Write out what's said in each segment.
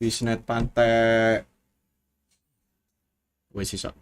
Bisnet pantai wis iso.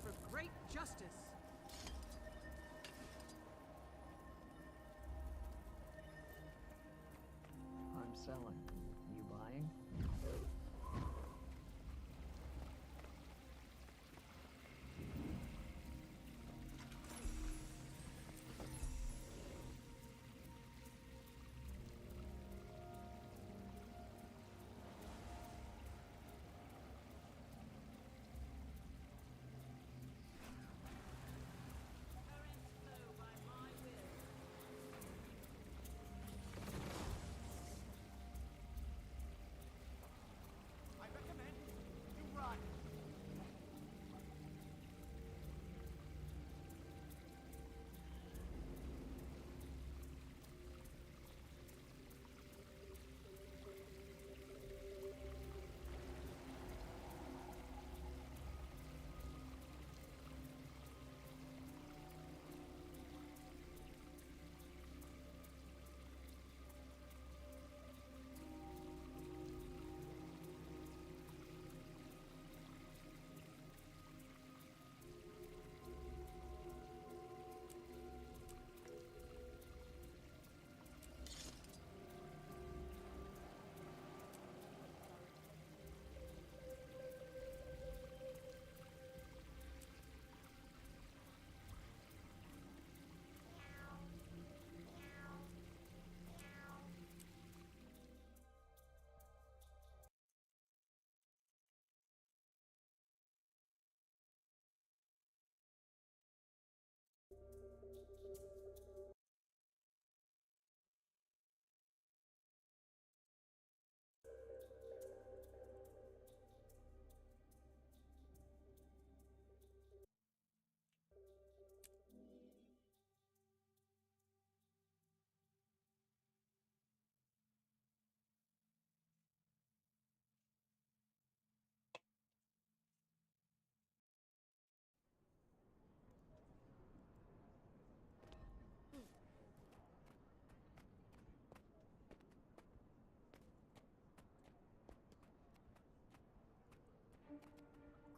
For great justice. I'm selling. You buying? I recommend you run.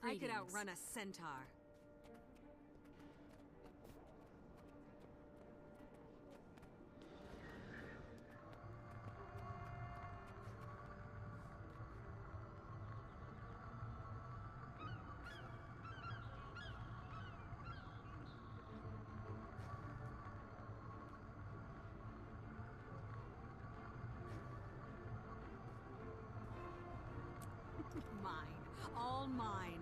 I could outrun a centaur. Mine. All mine.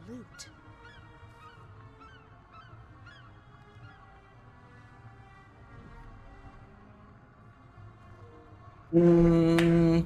loot. Hmm.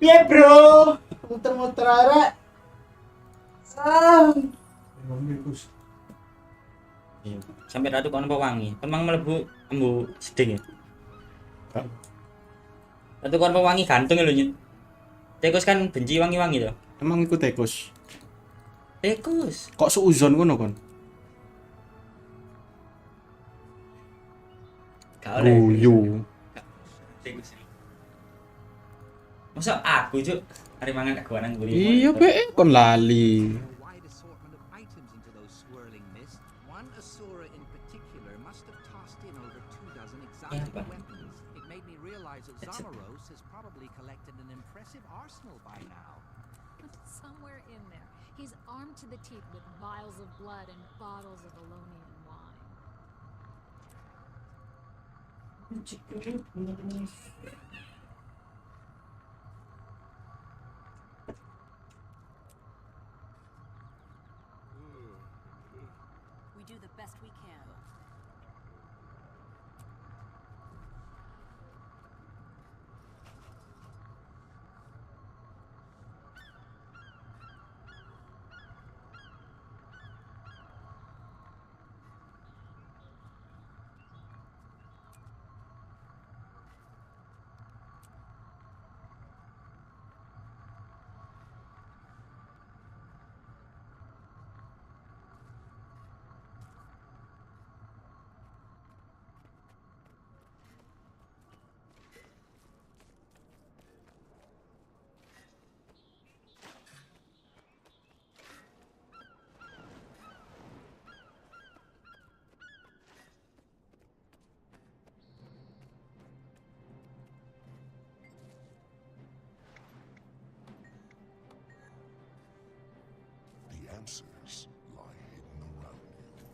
Piye, Bro? Muter-muter arek. Ah. Iya. Sampai ratu kon pewangi. Kon mang mlebu embu seding ya. Kak, Ratu kon pewangi ganteng lho nyet. Tikus kan benci wangi-wangi to. emang ikut tikus. Tikus. Kok seuzon ngono kon? Gak oleh. Guyu. Tikus. Masa aku cuk hari mangan gak nang buri. Iya, pe kon lali. A wide assortment of items into those swirling mists. One Asura in particular must have tossed in over 24 exotic Yeah, but- weapons. It made me realize that That's it. Zamaros has probably collected an impressive arsenal by now. Somewhere in there, he's armed to the teeth with vials of blood and bottles of Elonian wine. We do the best we can. The answers lie hidden around you.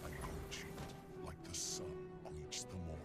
I greet you like the sun greets the morning.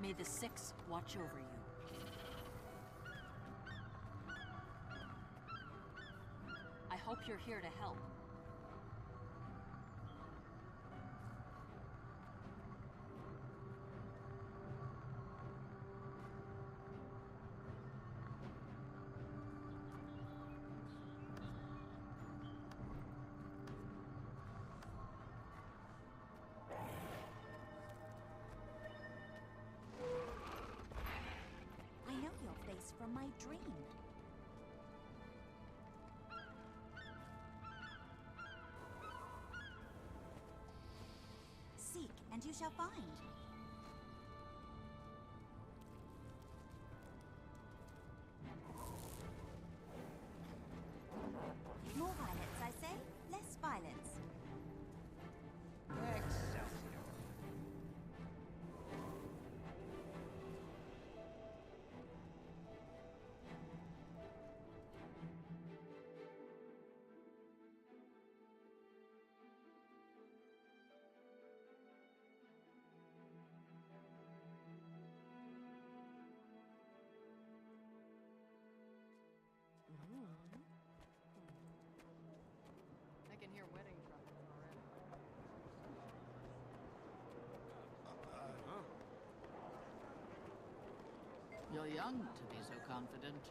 May the Six watch over you. I hope you're here to help. from my dream. Seek, and you shall find. More violence, I say, less violence. Excelsior. I can hear wedding trumpets already. You're young to be so confident.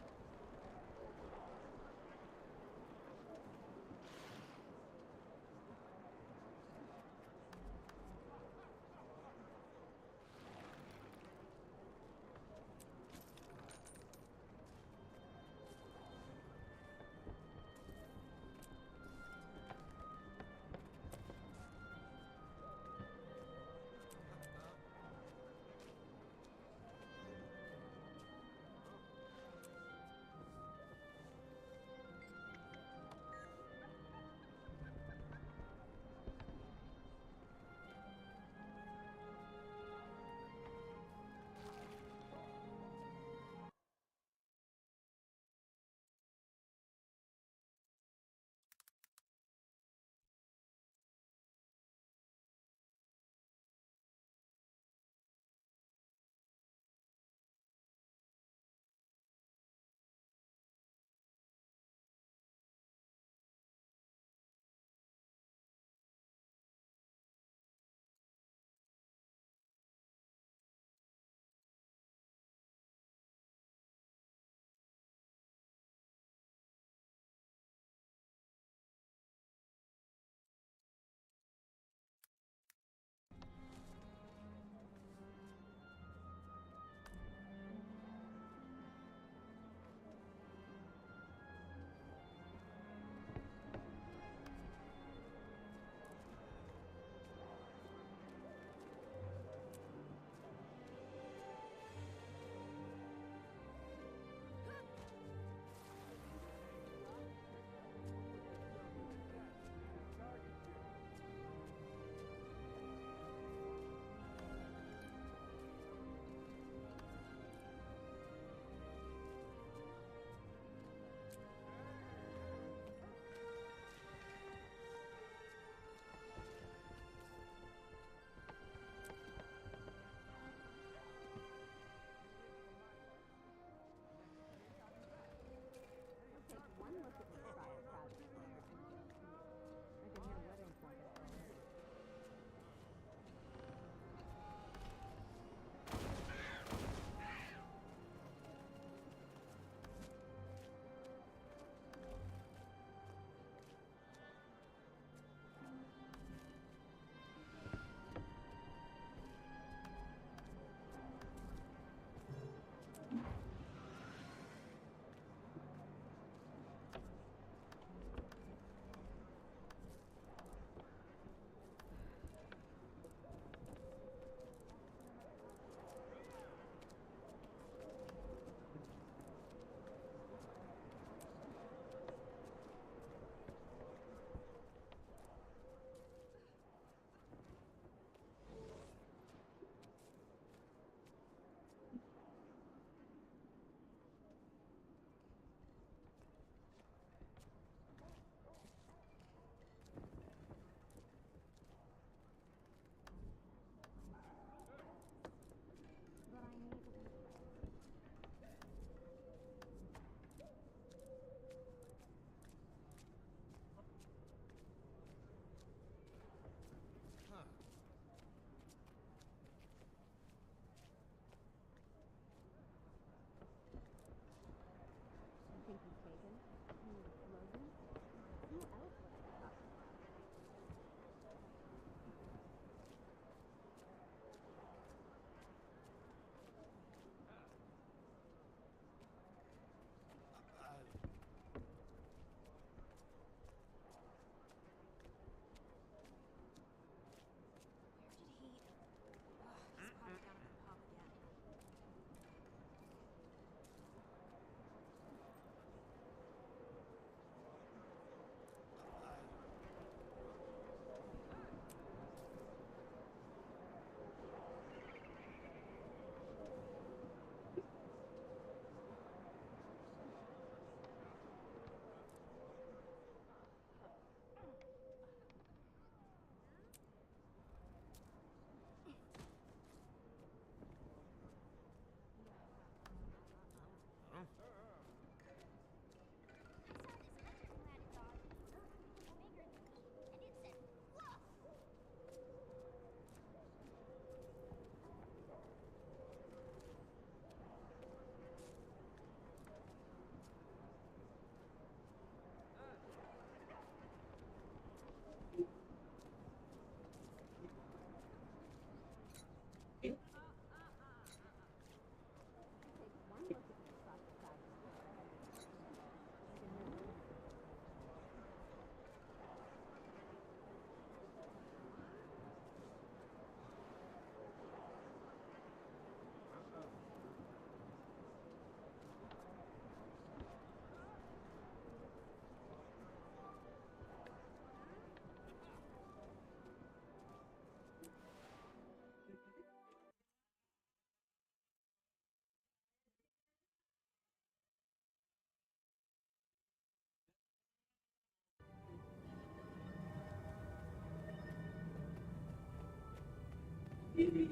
Grin,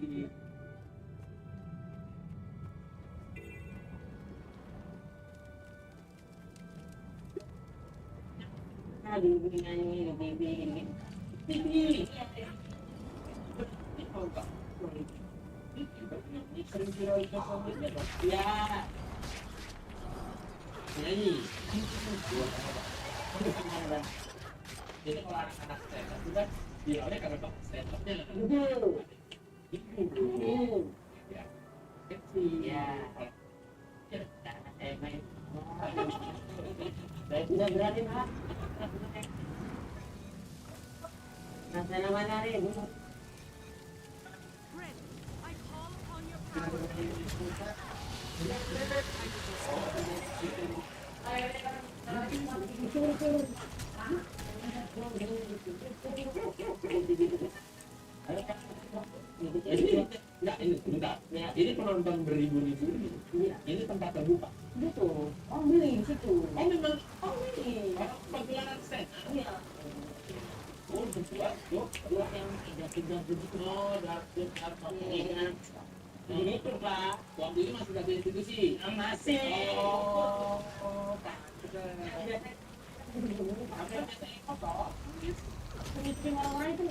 I call upon your power. Ini penonton beribu-ribu ini tempat terbuka. Gitu. Oh beli di situ. Oh memang. Oh beli. Pagelaran set. Iya. Oh betul. Dua yang tidak begitu. Oh dapet apa? Ini itu Pak. Waktu itu masih dari institusi. Masih. Oh. Apa yang saya foto? Ini orang itu.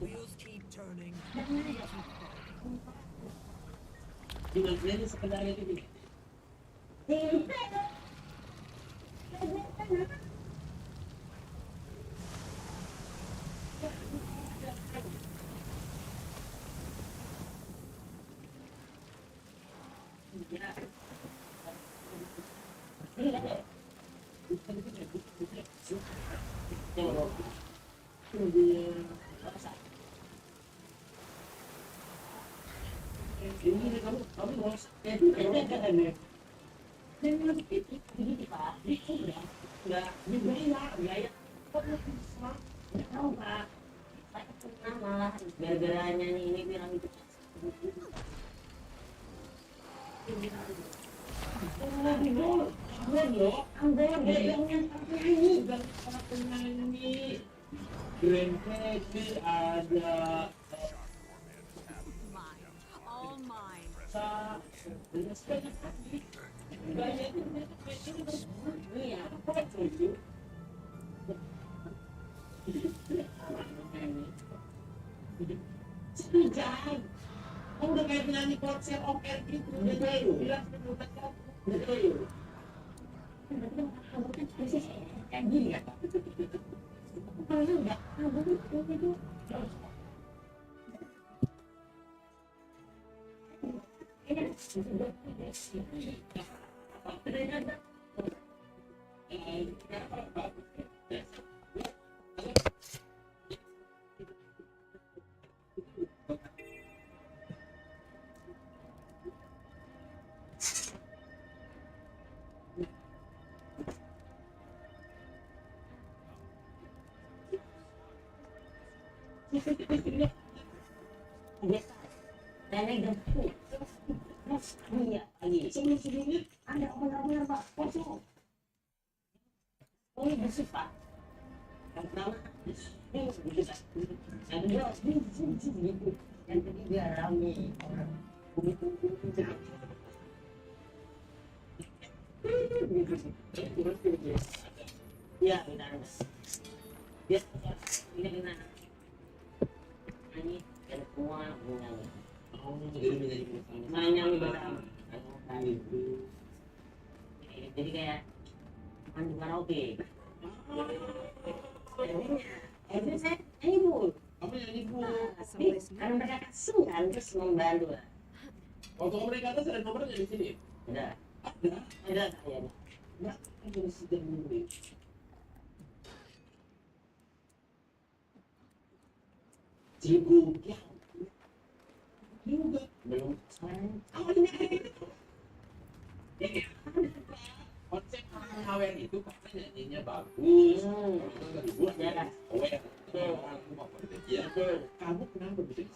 Wheels keep turning. Ini sekedar itu. Ini kamu harus gara-gara nyanyi ini bilang itu ada Mine. All mine. Jangan, kamu udah kayak penyanyi konser oper gitu, udah jauh, bilang udah jauh. Kayak gini ya? Nenek gempuk. Iya, lagi. Sebelum-sebelumnya ada benar-benar Pak kosong. Oh, bersih Pak. Pertama, ini bisa. Yang kedua, gitu. Yang ketiga, rame orang. Ya, benar. Dia ini benar. Ini ada semua menyanyi. Oh, jadi menjadi menyanyi bersama. Jadi kayak mandi karaoke. Itu saya nyanyi Bu. Kamu nyanyi Bu. Karena mereka kasih kan terus membantu lah. Waktu mereka atas ada nomornya di sini. Ada. Ada kayaknya. Enggak, itu sudah dulu. Cibu. juga belum sekarang awalnya itu ini konsep awal itu karena nyanyinya bagus dibuat ya awal aku mau ya kamu kenapa begitu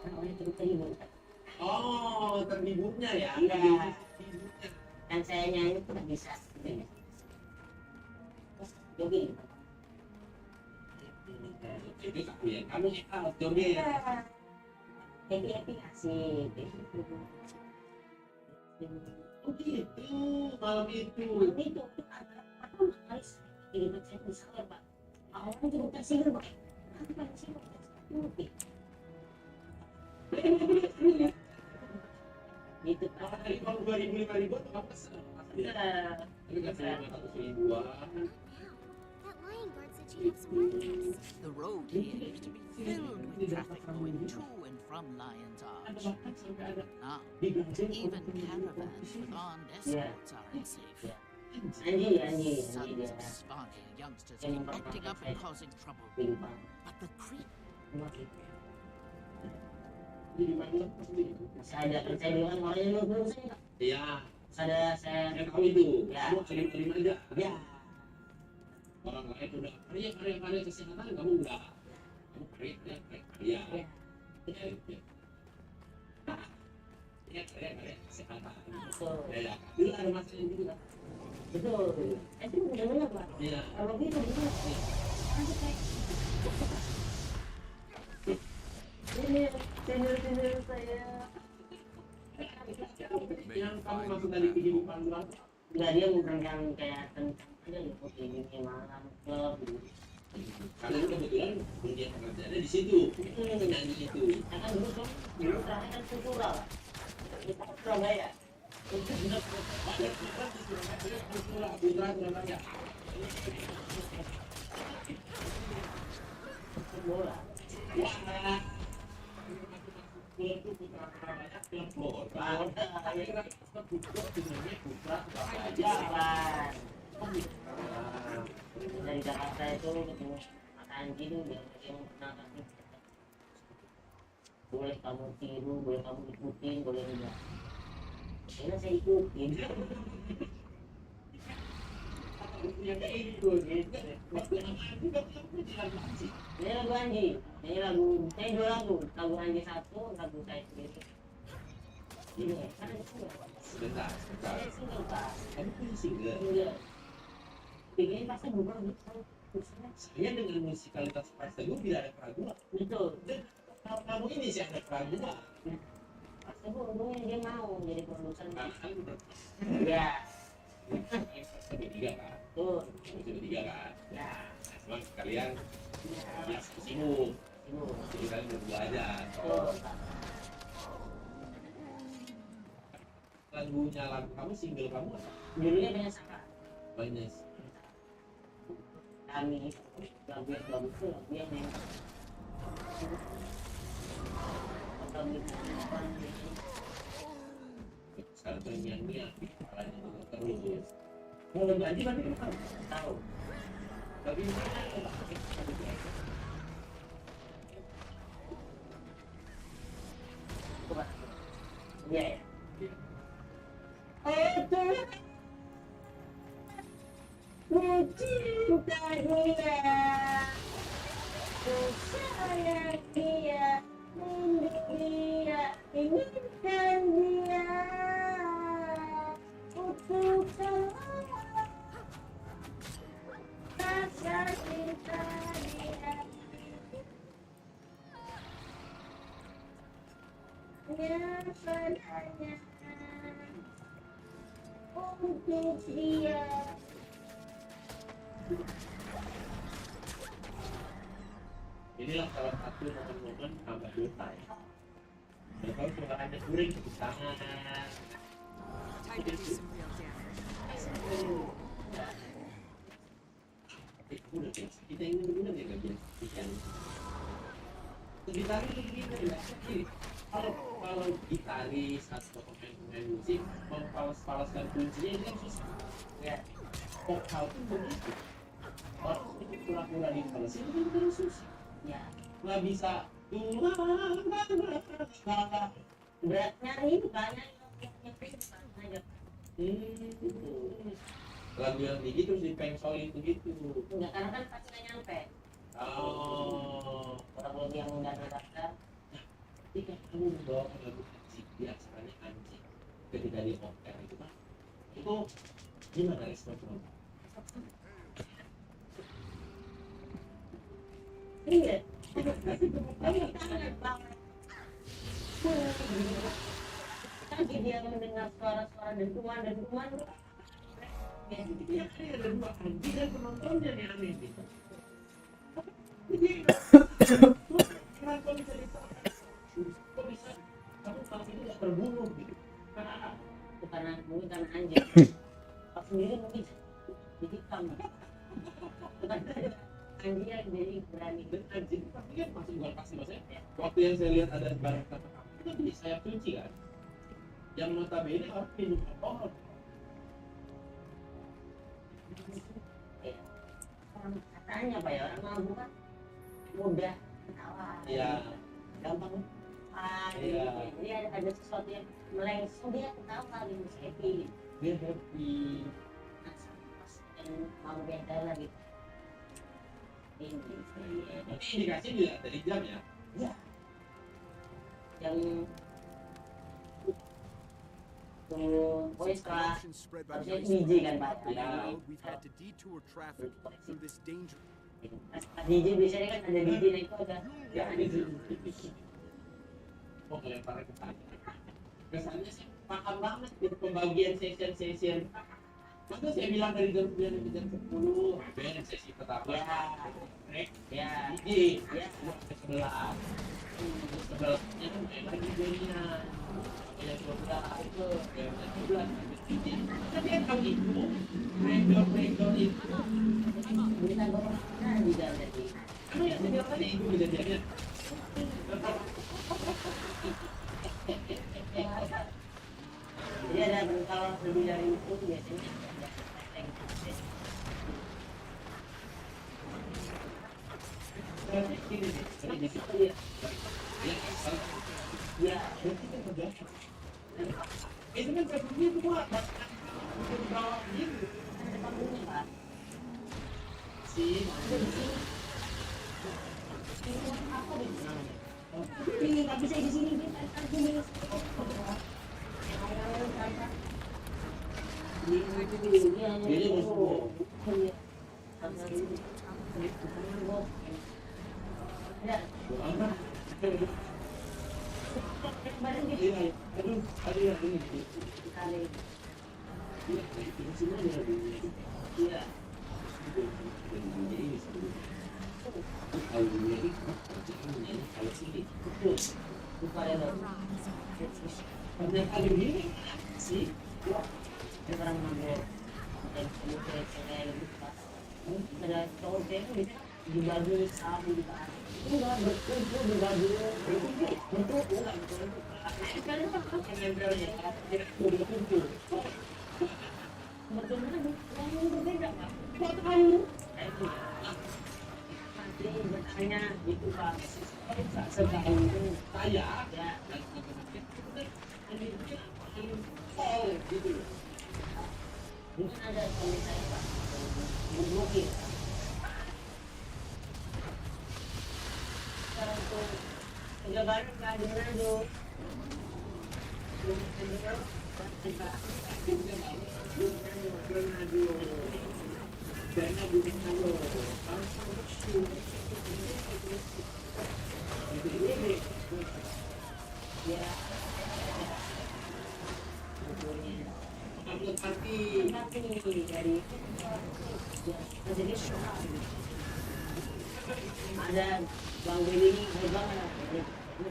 kan awalnya terhibur oh terhiburnya ya enggak kan saya nyanyi tuh bisa jogging itu kamu out jogging happy asik oh gitu malam itu aku harus ini saya bisa pak awalnya juga tersinggung pak aku kan sih gitu pak dari tahun 2000 atau apa sih tapi kan saya 500.000-an. That lion guard said she had some workers. The road here used to be filled with traffic going to and from Lion's Arch. Now, even caravans with armed escorts are unsafe. Sons of sparking youngsters keep acting up and causing trouble. But the creek... Saya bilang orangnya belum saya. Iya. Saya tahu itu. Ya. Kamu terima aja. Ya. Orang lain udah karya kesehatan kamu enggak. Kamu karya. Ya. Ya karya kesehatan. Betul. Ya. Dulu ada masalah juga. Betul. Itu benar Pak. Iya. Kalau gitu benar. Ini senior saya. Yang kamu maksud dari kehidupan luar? Enggak, dia bukan yang kayak tentang aja gitu ini malam klub gitu. Karena kebetulan dunia pekerjaannya di situ. Nyanyi itu. Karena dulu terakhir kan kultural. Kita Surabaya. Bola. Wah. Itu putra banyak yang bola. Dari Jakarta itu ketemu Mas Anjing yang pernah kasih boleh kamu tiru, boleh kamu ikutin, boleh enggak. Karena saya ikutin. Yang itu gitu. Ini lagu Anji. Ini lagu saya dua lagu Anji satu, lagu saya sendiri. Ini kan sebentar. Single Pak. Kamu punya single. Bikin pasti bukan saya dengan musikalitas Mas Teguh tidak ada keraguan. Betul. Kalau kamu ini sih ada keraguan. Mas Teguh untungnya dia mau jadi produser. Ya. Tiga kan? Tuh. Tiga kan? Ya. Cuma kalian ya sibuk. Jadi kalian berdua aja. Lagu kamu, single kamu apa? Judulnya Banyak Sangka. Banyak. Kami lagu yang bagus tuh lagu yang nempel. Sekarang penyanyi kepalanya juga terus. Mau ganti berarti kamu tahu. Tapi iya ya. Mencintai dia, sayang dia, dia, inginkan dia, untuk selalu rasa cinta dia. Padanya untuk dia. Inilah salah satu momen-momen tambah dosa ya. Dan kalau suaranya kuring ke tangan. Time to do some real damage. Kita ini benar ya kan ya. Gitaris itu begini ya. Kalau gitaris atau pemain musik memfalas-falaskan kuncinya itu kan susah. Ya. Vokal itu begitu. Orang itu pura-pura difalas itu kan susah. Ya. Nggak bisa Beratnya ini banyak yang ngajak. Lagu yang tinggi terus dipensol itu gitu. Enggak, karena kan pasti nggak nyampe. Oh. Kalau yang nggak daftar, Ketika kamu membawakan lagu anjing, biasanya anjing ketika di open itu kan, itu gimana respon kamu? iya. Kangen banget. Tapi dia mendengar suara-suara dentuman, Ya kan ada dua anjing dan penontonnya nih aneh nih. Jadi kenapa bisa ditolak? Kok bisa? Kamu kalau itu nggak terbunuh gitu? bukan anjing. Pas sendiri mungkin jadi kamu. Bukan anjing yang jadi berani. Dan anjing pasti kan masih bukan pasti maksudnya. Waktu yang saya lihat ada barang kata kamu itu kan di sayap kunci kan? Yang notabene orang minum alkohol. Orang katanya apa ya, orang mabuk kan mudah ketawa. Iya. Gampang Iya. jadi ada sesuatu yang melengsung dia ketawa gitu, happy. Dia happy. Pas yang mabuk beda lah gitu. Ini Tapi indikasi juga dari jam ya? ya yang pokoknya setelah Commotion spread by harusnya the DJ kan Pak. Ya. road. We've had to detour traffic through this danger. Pas DJ biasanya kan ada DJ nah itu ada Ya ini oh lempar ke sana. Kesannya sih paham banget di pembagian session. Maka saya bilang dari jam 9 sampai jam 10 beres sesi pertama. ya DJ ya sebelah. Sebelahnya kan main lagi DJ-nya. Yang sebelah itu yang sebelah DJ. Tapi kan kalau itu breakdown itu bukan corona juga jadi kan yang saya bilang tadi itu kejadiannya. jadi ada kalau lebih dari itu biasanya ada hashtag Ini nih, ini sih. ya Itu kan sebelumnya itu gua bikin bawah gitu. ada panggungnya Pak. Sih, Ini nggak bisa di sini dia kan sini. Dia musuh. Ya, bareng gitu Iya, aduh, ya ini. kali. Iya, itu semua ada di Iya. ini sebelum. Kalau ini kalau sini Betul. Bukan ya, Dok. pernah kali ini sih. Ada orang mabuk. Kayak gitu, Pak. Ada cowok cewek itu bisa dibagi sama di Pak. Enggak, betul dibagi. Betul, enggak betul. Sekarang kan yang nempelnya tidak kumpul. Betul kan? Yang berbeda, Pak. Kok tahu? Itu. Nanti bertanya gitu, Pak. Sekarang itu Saya ya gitu. mungkin ada suami saya Pak mungkin sekarang tuh kerja bareng Kak di Manado Dana bukan halo. ya Upload party. tapi dari ya jadi ada Bang Billy ini hebat ini Bang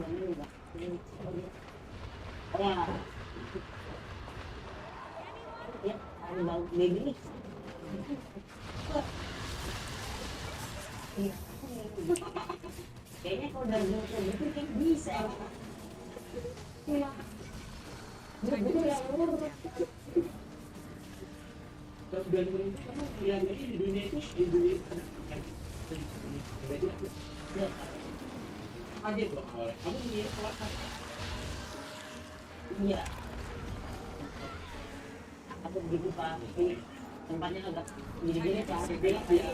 Billy Bang ya ya ada Bang Billy kayaknya kalau dari gitu kayak bisa ya betul ya Dan itu kamu lihat ini di dunia itu di dunia aja tuh awalnya. Kamu punya kelas apa? Iya. Aku begitu Pak, tapi tempatnya agak gini-gini Pak, belok ya.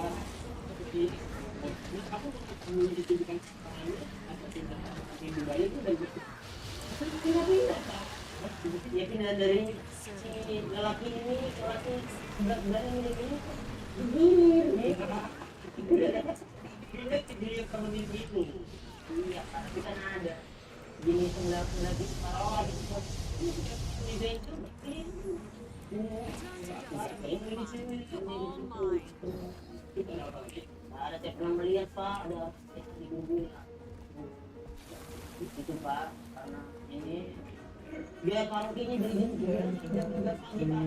Aku mau ditujukan tangannya atau pindah di Dubai itu dari pindah-pindah Pak. Ya pindah dari si lelaki ini ke lelaki sebelah ini begini. Dia temenin itu. Iya, tapi kan ada jenis sebelah di separuh gitu. Ini itu ada saya pernah melihat Pak, ada di Google itu Pak, karena ini dia karaoke-nya dari jam 3 pagi Pak.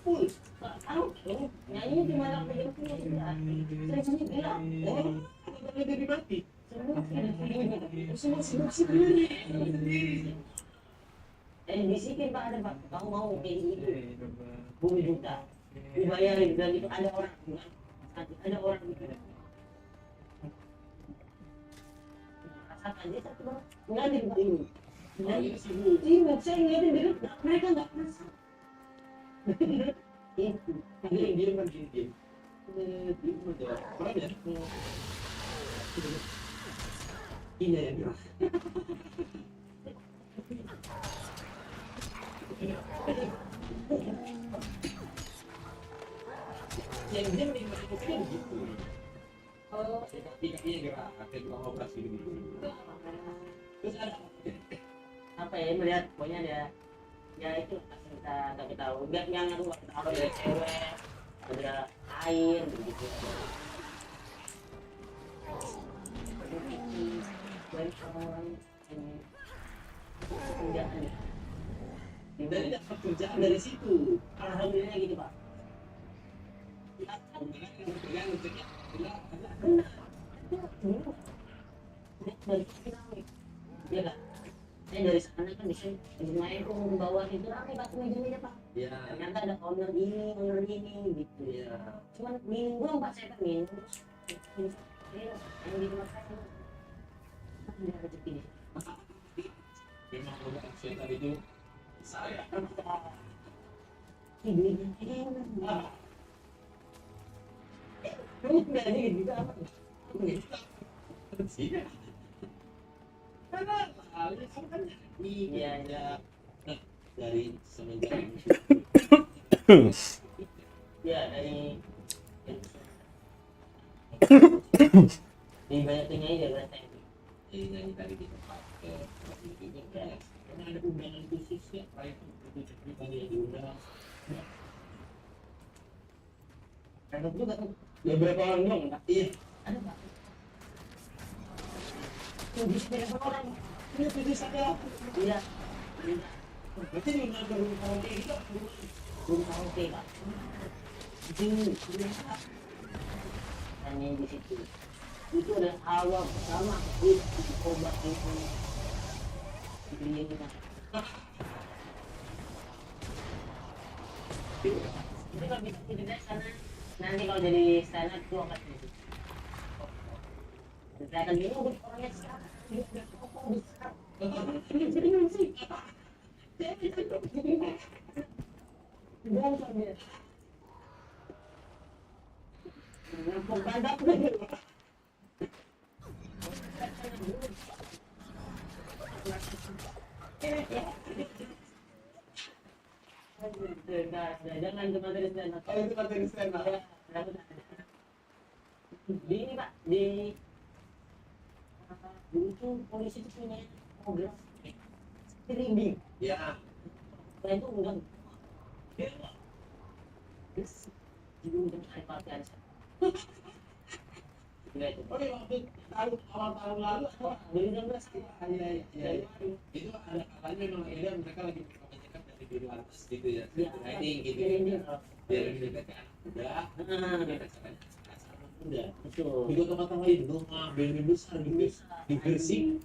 Full, tahu nyanyi cuma sampai jam 10 sudah. Saya sini bilang, udah dari mati. Semua sibuk bisikin Pak, ada Pak, kamu mau kayak gitu 10 juta dibayarin, dan itu ada orang gitu rasakan dia satu Pak, ngeliatin Pak ini sibuk, saya ngeliatin dia, mereka nggak merasa itu dia begini dia orang ya ini ya yang dia menikmati kopinya begitu. Oh, kakinya gerak, kayak tukang operasi begitu. Terus ada apa ya, melihat pokoknya dia ya itu kita tahu nggak yang aku nggak tahu ada cewek, ada air begitu. Banyak orang ini kerjaan ya. Dari dapat kerjaan dari situ, alhamdulillah gitu Pak. Iya kan? Saya dari sana kan bisa main tuh membawa itu rame Pak, meja Pak. Iya. Ternyata ada owner ini gitu. Iya. Cuman minum doang Pak, saya kan minum terus yang di tempat saya tidak rezeki nih. Memang orang saya tadi itu saya tidurnya enak. Kamu nggak ada gitu apa? Sih. Karena kamu kan iya dari semenjak ya dari banyak tinggal dia berarti ini tadi di tempat itu kan karena ada undangan khususnya kayak itu pribadi yang diundang. Enak juga tuh. Ya berapa orang dong? Iya. Ada Pak. Tujuh berapa orang? Iya 7 saya. Iya. Berarti di mana baru karaoke itu? Baru karaoke Pak. Ini hanya di situ. Itu ada awal pertama itu obat itu. Ini kita. Itu kan bisa tidak sana. Nanti kalau jadi stand up itu akan jadi saya akan bingung orangnya sekarang jadi musik ngampung bandap jangan ke materi stand up. Oh itu materi stand up ya. Di ini Pak, di dulu tuh polisi itu punya program streaming. Ya. Nah itu undang. Terus diundang saya pakaian. Enggak itu. Oh iya waktu tahun lalu apa? 2016. Iya. Itu ada kalanya memang ada mereka lagi mengajarkan dari diri atas gitu ya. Riding gitu. Biar lebih dekat kan. Udah. Udah. Betul. Juga tempat lain rumah band besar di Gresik.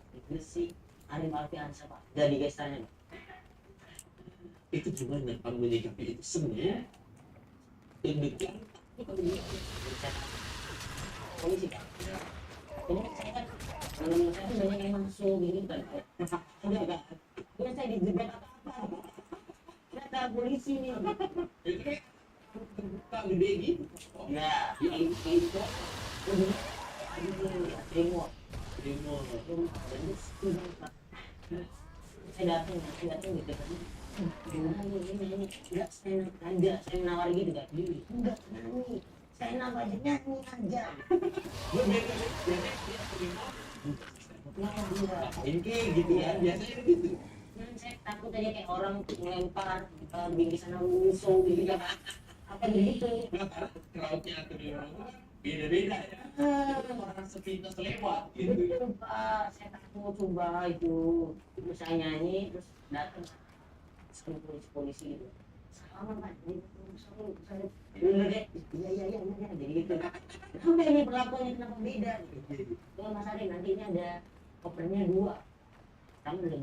Ada pakaian siapa? Jadi guys tanya. Itu gimana kamu menyikapi itu semua? Demikian itu kalau polisi Pak. Ini saya kan menurut saya banyak yang masuk gitu kan. Enggak. Ya saya dijegat apa-apa. Kata polisi nih. Itu kan buka gede gitu. Nah, Yang itu demo. demo. Saya datang gitu kan. Gimana ini enggak saya aja saya menawar gitu kan. Enggak nyanyi. Saya nambah nyanyi aja. Gue biasanya dia terima. Ini gitu ya, biasanya gitu. Saya takut aja kayak orang ngelempar bingkisan musuh gitu kan. Apa gitu? Crowdnya atau di mana beda-beda ya. Orang sepintas lewat gitu. Betul Pak, saya takut coba itu. Terus saya nyanyi, terus datang polisi itu. Sama Pak, saya dulu deh. Iya, jadi gitu. Kenapa ini perlakuannya kenapa beda? Kalau Mas Ari nanti ini ada opernya 2. Kamu ada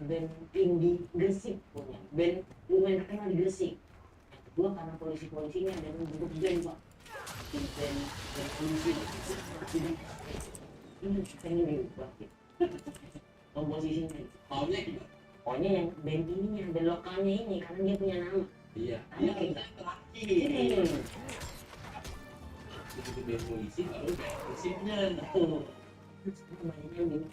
band indie Gresik punya. Band lumayan terkenal di Gresik. Yang kedua karena polisi-polisinya ada bentuk band Pak. Band polisi. Ini pengen diubah gitu. Komposisinya. Maunya gimana? Pokoknya yang band ininya, band lokalnya ini karena dia punya nama. Iya, Iya, kita terakhir. Hmm. Begitu dia polisi, baru kayak prinsipnya. Banyaknya gini.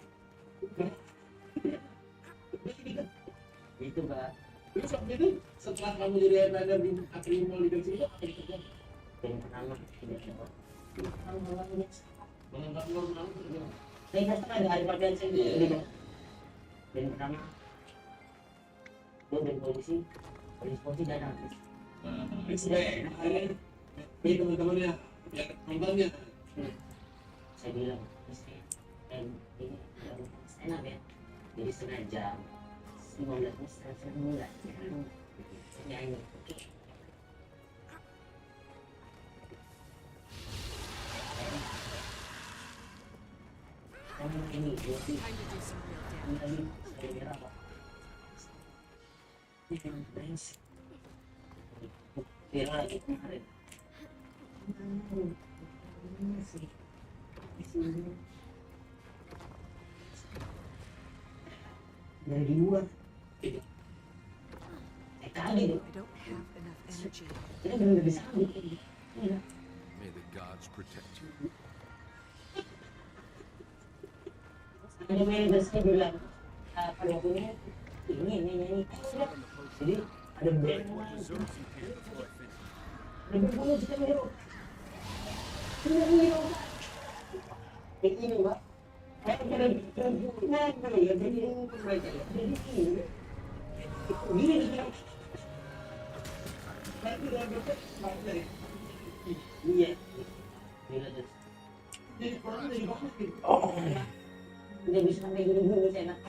Gitu Pak. Terus waktu itu setelah kamu jadi ada di Akrimol di Gresik itu apa yang terjadi? Band pertama tidak ada. Kalau biasa. Menganggap normal itu. Saya kata ada hari pertama saya gitu. Band pertama. Gue band polisi datang. Respect. Ini teman-temannya, ya nontonnya. Saya bilang, ini stand up ya. Jadi setengah jam. 15 menit setengah bulan. Nyanyi. Oke. Ini gue sih. Time to do some real damage. Tadi saya merah Pak. Nice. Viral lagi kemarin. Sih. Di sini. Dari luar. Kali dong. I don't have enough energy. Kita benar-benar bisa ambil. Iya. May the gods protect you. Ada manajersnya bilang pada waktunya ini. Jadi ada band ada band kita hero. Kayak ini Pak. Ada ya jadi mereka ya. Jadi ini. Iya. Jadi orang dari bawah gitu. Udah bisa sampai gini-gini saya nak.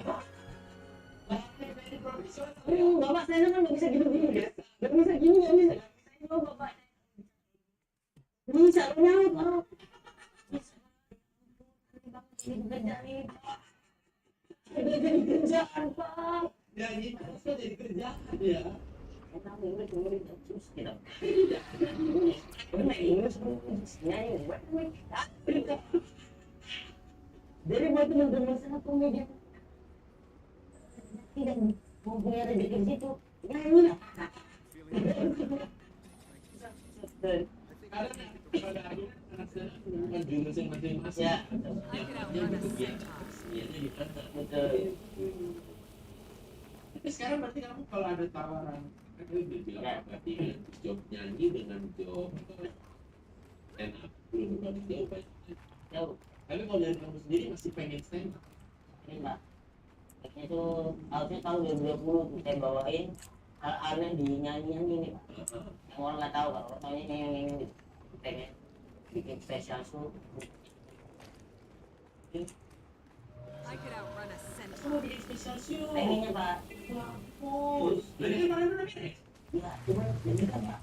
Bapak saya kan nggak bisa gini-gini ya. Nggak bisa gini, nggak bisa. Saya mau bapak. Bisa nyaut orang. Ini kerjaan ini. Ada jadi kerjaan Pak. Nyanyi terus kan jadi kerjaan ya. Kita Inggris terus kita. Karena Inggris nyanyi buat jadi buat teman-teman sana komedi tidak mempunyai rezeki di situ nyanyi lah. Ada anak sana dengan jurusnya masing-masing. Ya, I could outrun a centaur. Niatnya di mana? betul. Tapi sekarang berarti kamu kalau ada tawaran, kan tadi dia bilang Ya. berarti job nyanyi dengan job stand up belum jauh banget. Jauh. Tapi kalau dari kamu sendiri masih pengen stand up. Ini Mbak. Kayaknya itu harusnya tahun 2020 saya bawain hal aneh di nyanyian ini Pak. Yang orang nggak tahu kalau taunya nyanyi gitu. Pengen bikin spesial show. I could outrun a centaur. Kamu bikin special show. Pengennya Pak. Mampus. Jadi kan kemarin udah beres. Ya, cuma jadi kan Pak.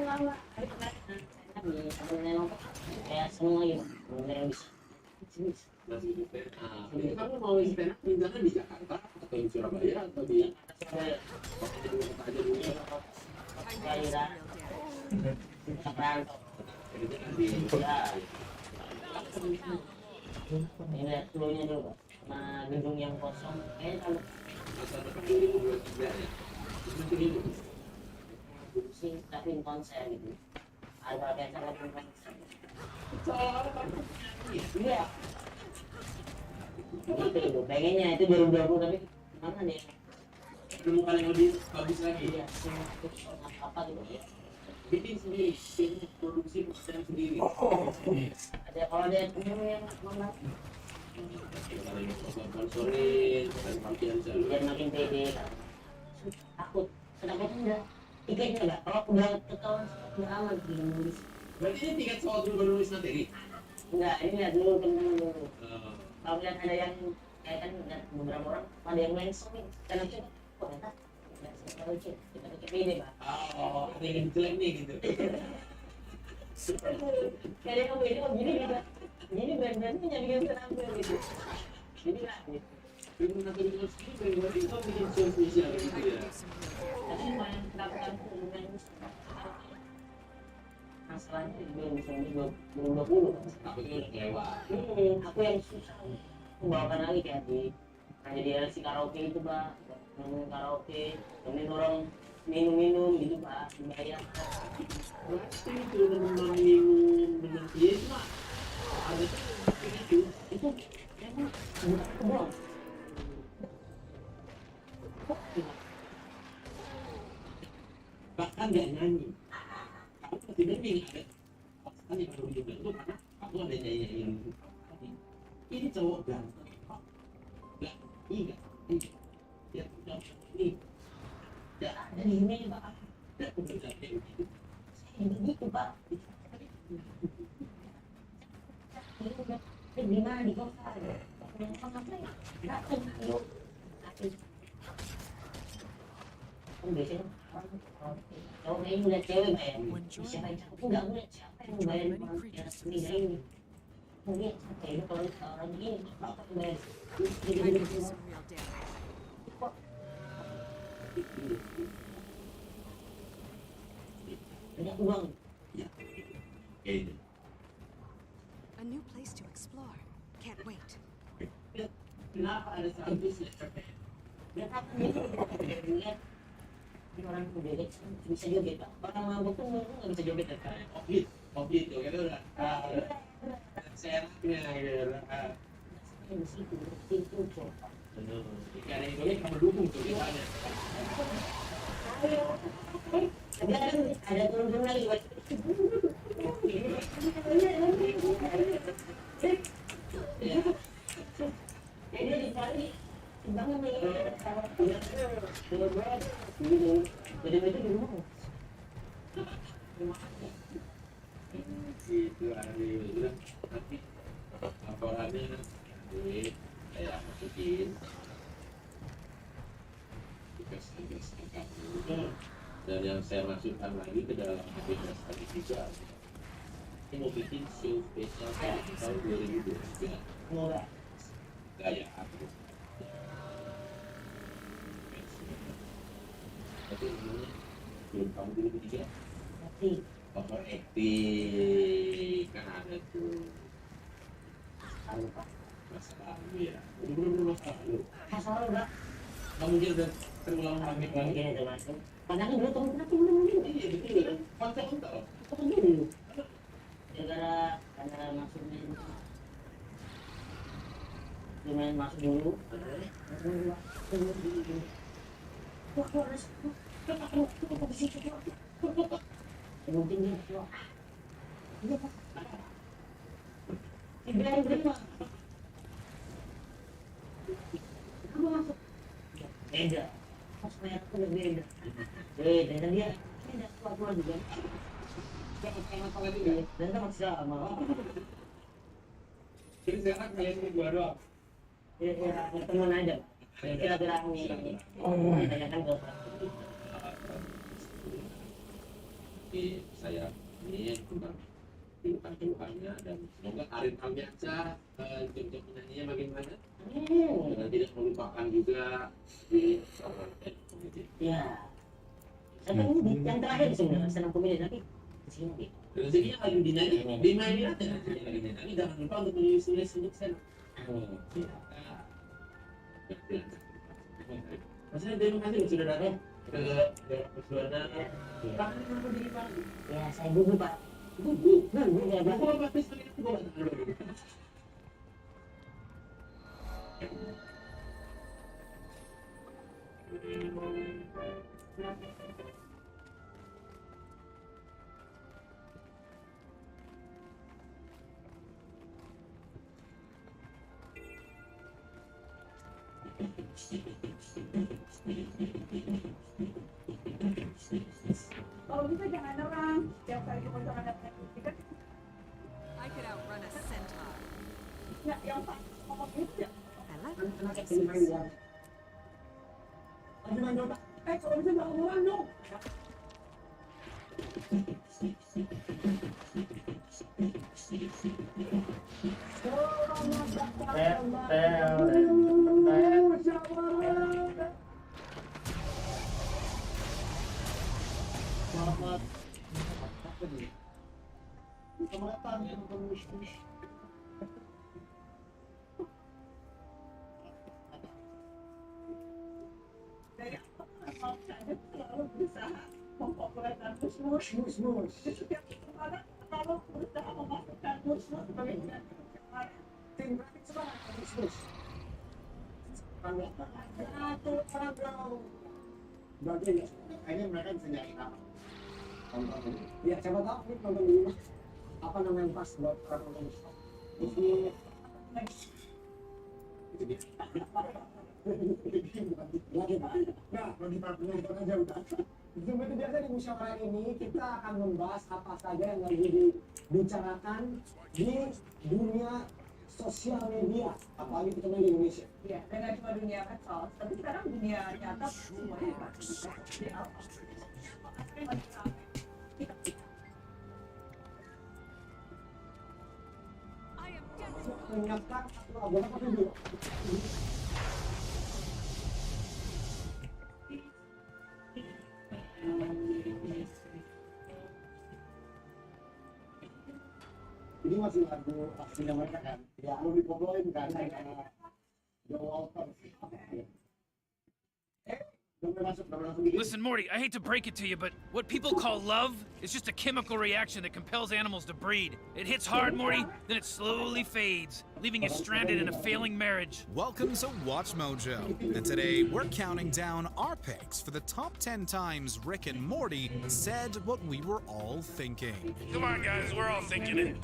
Lama. Kayak seneng lagi Pak. Bener yang bisa. Masih di stand up. Jadi kamu mau stand up pindahan di Jakarta atau di Surabaya atau di Saya aja dulu. Time to do some real damage. kita perantau. Itu nanti Ini lihat flow-nya dulu Pak. Nah gedung yang kosong kayaknya kalau masa depan 2023 ya. Itu dulu. sih tapi konser gitu ada kayak sangat konser iya itu pengennya itu 2020 tapi mana dia Menemukan yang lebih bagus lagi. iya apa gitu ya Bikin sendiri, bikin produksi pekerjaan sendiri. ada kalau ada yang mana Kalau yang sponsorin, bukan bagian selalu. biar makin pede kan takut takut enggak tiketnya enggak kalau udah ketahuan udah aman di nulis Berarti ini tiket soal dulu baru nulis materi. enggak ini lihat dulu temen dulu Oh. kalau lihat ada yang kayak kan lihat beberapa orang ada yang langsung nih karena itu kok enak nggak sekali kita pede pak Oh, ada yang jelek nih gitu. kayak kamu ini kok gini gitu jadi brand-brandnya jadi yang terampil gitu jadi lah gitu Film atau di kelas ini berarti kau bikin show spesial gitu I ya. could use some real tapi lumayan kenapa lumayan masalahnya di 2020 Takutnya udah kelewat. aku yang susah membawakan lagi kayak di jadi si karaoke itu pak ngomong karaoke kemudian orang minum-minum gitu pak dibayar Pasti itu teman-teman minum bener dia cuma ada tuh itu emang bukan kebon bahkan nggak nyanyi. Aku pasti dengerin ada pasangan yang baru juga itu karena aku ada nyanyiin ini cowok ganteng. Nggak, iya, ya udah ini. Ya, ada di sini pak ya udah jadi gitu. gitu pak di mana di kota datang yuk biasanya kalau main udah cewek bayar siapa yang aku nggak ngeliat siapa yang bayar yang sendiri ini mungkin sampai itu kalau orang ini apa yang bayar I could use some real damage. banyak uang Ya, kayaknya. A new place to explore. Can't wait. Kenapa ada 100 ya? dan apa nih lihat ini orang joget bisa joget pak orang mabuk tuh nggak bisa joget ya pak Covid, jogetnya udah. Serapnya gitu. di situ coba Jika ada yang joget, kamu dukung tuh gimana? ada turun lagi buat ini dicari bangun nih jadi itu di rumah Itu hari udah nanti laporannya nanti saya masukin tugas angka dan yang saya masukkan lagi ke dalam aplikasi tadi juga ini mau bikin show spesial tahun 2023 murah gaya aku tapi ini belum tahun 2023 tapi overacting kan ada tuh kalau pak masa lalu ya bener-bener masa lalu masalah udah nggak mungkin udah terulang lagi mungkin itu masuk padahal dulu tahun berapa belum iya betul kan konten dulu gara-gara karena masuknya lumayan masuk dulu mungkin dia kamu masuk beda pas merah udah beda beda dia beda keluar juga dan kita masih sama jadi sekarang kalian ini dua doang ya teman aja kita berani tanyakan ke saya ini tentang keluhan-keluhannya dan semoga Arin Albianca job-job penyanyinya bagaimana dan tidak melupakan juga di ya. Tapi ini yang terakhir sebenarnya senang komedi tapi di sini Rezekinya lagi dinyanyi, dimainin aja rezekinya lagi dinyanyi. Tapi jangan lupa untuk menulis untuk sen. Maksudnya terima kasih loh sudah datang ke suara. Pak, kenapa jadi Pak? Ya, saya gugup Pak. Gugup? Ya, Pak. Kok Pak Pis itu gue baca dulu. Kalau bisa jangan orang tiap kali ketemu sama anak kan I could outrun a centaur. nggak yang tak ngomong gitu ya. I like Anak places. yang main ya. Lagi main dong. Kalau bisa jangan orang dong. Selamat. Apa nih? Selamat datang ya nonton. Selalu berusaha mempopulerkan mus. Setiap kesempatan selalu berusaha memasukkan mus sebagai tim grafik semangat mus. Satu program. Bagus ya. Kayaknya mereka bisa nyari apa? Tonton. Ya siapa tahu nih nonton di rumah. Apa namanya yang pas buat orang nonton? Itu dia. Nah, bagi para penonton aja udah. Zoom itu biasa di musyawarah ini kita akan membahas apa saja yang lagi dibicarakan di dunia sosial media, apalagi kita di Indonesia. Iya, dan nggak cuma dunia medsos, tapi sekarang dunia nyata semuanya di apa? I am desperate. Menyiapkan satu lagu apa video? Ini masih lagu aslinya mereka kan? Ya, lu dipopoin kan? The Walker. Listen, Morty, I hate to break it to you, but what people call love is just a chemical reaction that compels animals to breed. It hits hard, Morty, then it slowly fades, leaving you stranded in a failing marriage. Welcome to Watch Mojo, and today we're counting down our picks for the top 10 times Rick and Morty said what we were all thinking. Come on, guys, we're all thinking it.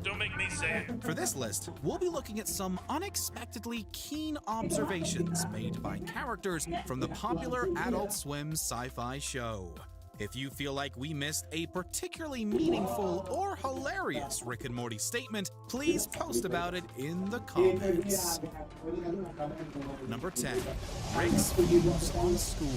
Don't make me say it. For this list, we'll be looking at some unexpectedly keen observations made by characters from the popular Adult Swim sci-fi show. If you feel like we missed a particularly meaningful or hilarious Rick and Morty statement, please post about it in the comments. Number 10, Rick's views on school.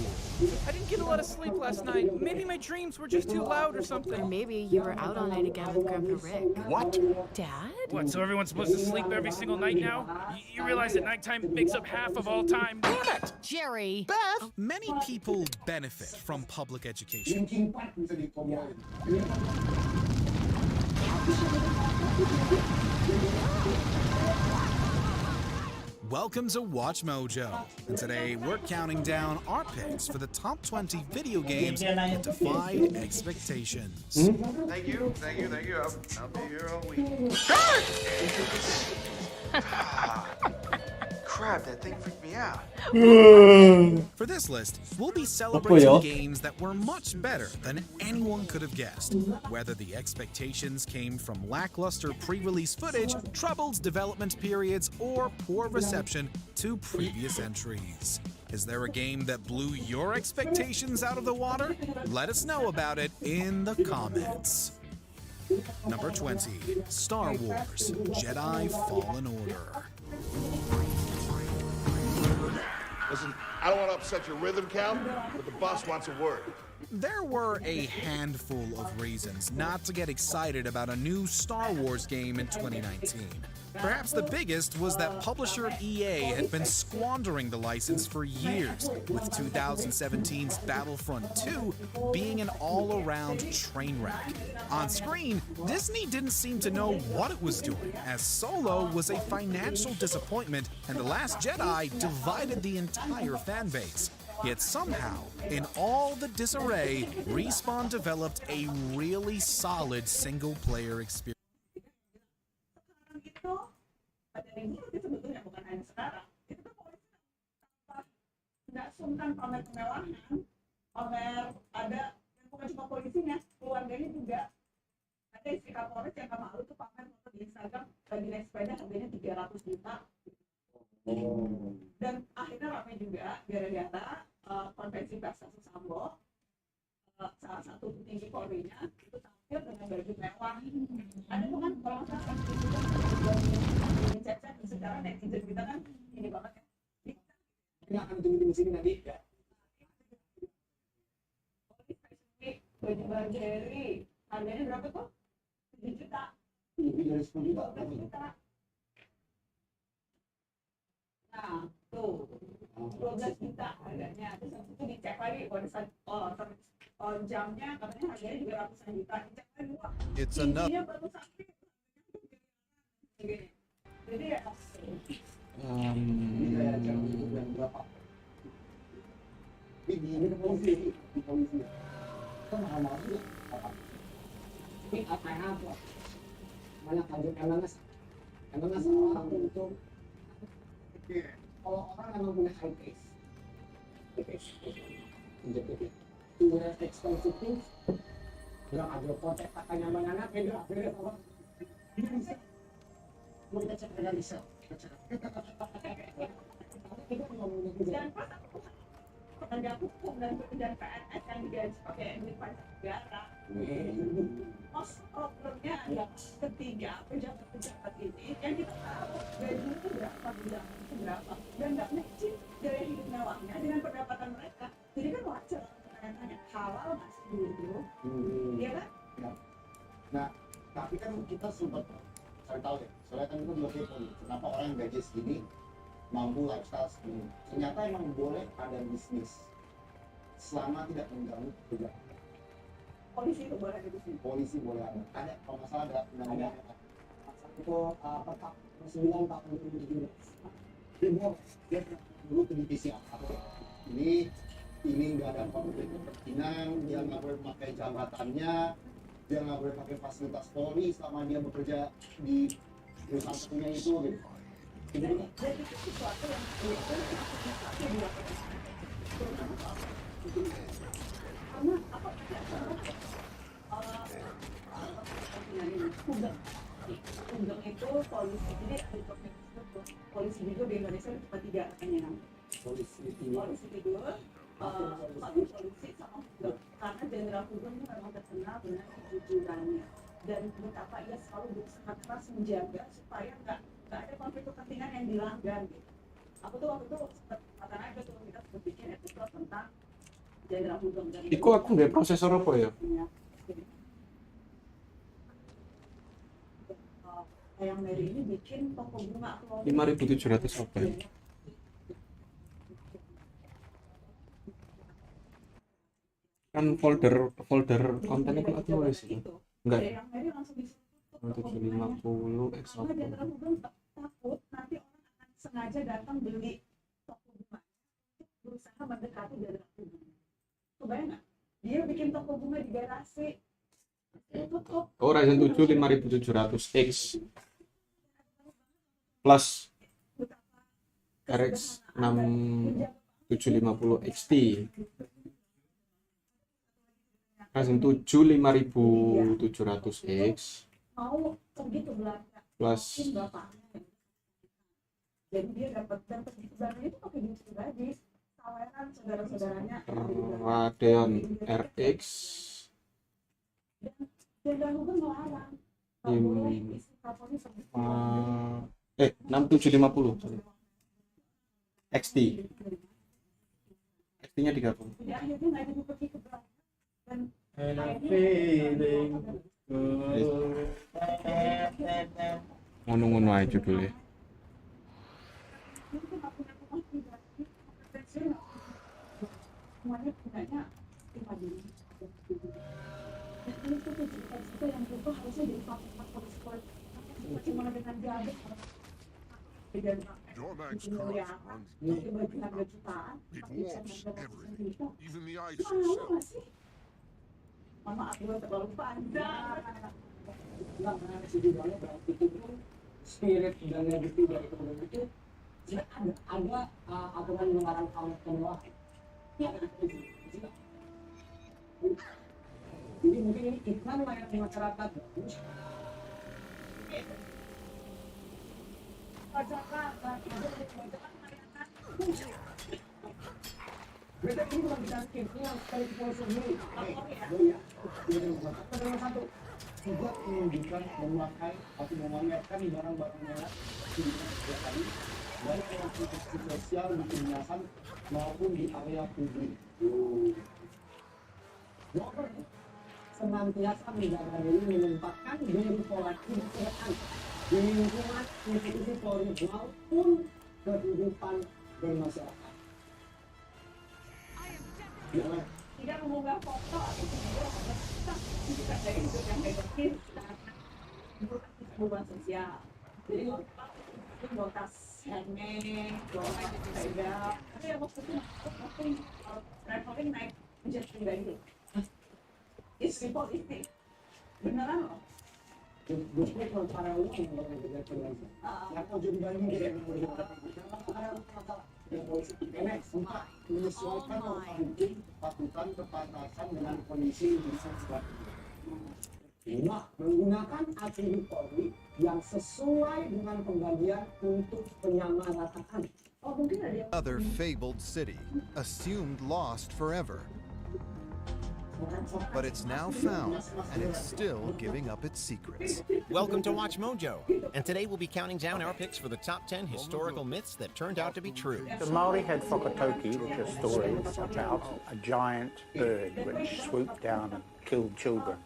I didn't get a lot of sleep last night. Maybe my dreams were just too loud or something. Or maybe you were out all night again with Grandpa Rick. What? Dad? What, so everyone's supposed to sleep every single night now? You realize that nighttime makes up half of all time? Damn it! Jerry! Beth! Many people benefit from public education. Welcome to Watch Mojo, and today we're counting down our picks for the top 20 video games that defied expectations. Thank you. I'll be here all week. Crap, that thing freaked me out. For this list, we'll be celebrating games that were much better than anyone could have guessed. Whether the expectations came from lackluster pre-release footage, troubled development periods, or poor reception to previous entries. Is there a game that blew your expectations out of the water? Let us know about it in the comments. Number 20, Star Wars Jedi Fallen Order. Listen, I don't want to upset your rhythm, Cal, but the boss wants a word. There were a handful of reasons not to get excited about a new Star Wars game in 2019. Perhaps the biggest was that publisher EA had been squandering the license for years, with 2017's Battlefront 2 being an all-around train wreck. On screen, Disney didn't seem to know what it was doing, as Solo was a financial disappointment and The Last Jedi divided the entire fan base. Yet somehow, in all the disarray, Respawn developed a really solid single-player experience. Nggak sungkan pamer kemewahan, pamer ada yang bukan cuma polisinya, keluarganya juga. Ada istri Kapolres yang nggak malu tuh pamer foto di Instagram lagi naik sepeda harganya 300 juta. Dan akhirnya ramai juga gara-gara konvensi pers kasus Sambo, salah satu petinggi Polri-nya itu tampil dengan baju mewah. Ada tuh kan kalau nggak salah itu cek-cek sekarang netizen kita kan ini banget ya. Ini akan tunggu di sini nanti ya. Baju Bargeri harganya berapa tuh? 7 juta. Lebih dari 10 juta. 12 juta. Nah, tuh 12 juta harganya. Terus habis itu dicek lagi jamnya katanya harganya juga ratusan juta. Dicek lagi wah. Intinya baru sampai. Jadi ya ini kayak jam berapa? Ini polisi, kan mahal-mahal sih. Ini apa yang apa? Banyak lanjut MNS salah untuk kalau orang emang punya high taste, itu expensive things, bilang ada kontak katanya banyak beda apa? Ini bisa, mau kita cek dengan bisa. Dan pas aku penegak hukum dan PNS yang digaji pakai duit pajak negara. Most problemnya adalah ketiga pejabat-pejabat ini yang kita tahu gajinya itu berapa, bulannya itu berapa, dan nggak matching gaya hidup mewahnya dengan pendapatan mereka. Jadi kan wajar tanya halal nggak sih dulu, iya kan? Nah, tapi kan kita sempat saya tahu ya, soalnya kan itu juga kepo nih, kenapa orang yang gaji segini mampu lifestyle segini. Ternyata emang boleh ada bisnis selama tidak mengganggu pekerjaan. Polisi itu boleh ada bisnis. Polisi boleh ada kalau nggak salah ada undang-undang itu perkap 9 tahun 2017. Dia dulu ke divisi apa? Ini nggak ada konflik kepentingan, dia nggak boleh memakai jabatannya, dia nggak boleh pakai fasilitas Polri selama dia bekerja di perusahaan satunya itu gitu. Jadi itu sesuatu yang karena apa undang itu polisi, jadi ada polisi juga di Indonesia cuma 3 katanya. Polisi tidur, polisi sama undang, karena Jenderal Hugeng itu memang terkenal dengan kejujurannya dan betapa ia selalu berusaha keras menjaga supaya nggak ada konflik kepentingan yang dilanggar gitu. Aku tuh waktu itu sempat katakan aja tuh kita berpikir episode tentang Jenderal Hugeng dan Iku aku nggak prosesor apa ya? Yang Mary ini bikin toko bunga 5.700 apa ya? Kan folder kontennya kan aku nulis itu. Enggak. Yang Mary langsung ditutup 750 extra. karena Jenderal Hugeng takut nanti orang akan sengaja datang beli toko bunga untuk berusaha mendekati Jenderal Hugeng. Kebayang nggak? Dia bikin toko bunga di garasi. Tutup. Oh, Ryzen 7 5700X plus RX 6750 XT. Ryzen 7 5700X Mau pergi ke Belanda plus jadi dia dapat di Belanda itu pakai duit pribadi, saweran saudara-saudaranya Radeon RX Jenderal Hugeng melarang. 6750 XT nya digabung. Jadi akhirnya nggak jadi pergi ke Belanda And I'm feeling good. Ngono-ngono aja judulnya. Dormag's curse runs deep. It warps everything, even the ice itself. Spirit dan negatif dari kemudian itu ada aturan melarang kaum penolak. Ya, jadi mungkin ini iklan layak di masyarakat. Beda ini bukan bisa skillnya sekali sendiri. Satu, tidak menunjukkan memakai atau memamerkan barang-barang mewah di tadi, baik dalam interaksi sosial di kedinasan maupun di area publik. Dokter senantiasa menjaga diri menempatkan diri pola kebiasaan di lingkungan institusi Polri maupun kehidupan bermasyarakat. Tidak mengunggah foto atau video tidak dari itu yang negatif hubungan sosial. Jadi bawa tas handmade, bawa sepeda, tapi yang maksudnya traveling naik jet pribadi. It's simple ini, beneran loh. Justru kalau para uang yang berada di yang mau jadi bagi dia yang mau masalah. Yang polisi kemek sempat menyesuaikan hukum kepatutan kepantasan dengan kondisi di sekitar. Lima, menggunakan atribut Polri yang sesuai dengan pembagian untuk penyamarataan. Oh, mungkin ada Another fabled city, assumed lost forever. But it's now found, and it's still giving up its secrets. Welcome to Watch Mojo, and today we'll be counting down our picks for the top 10 historical myths that turned out to be true. The Maori had whakatoki, which are stories about a giant bird which swooped down and killed children.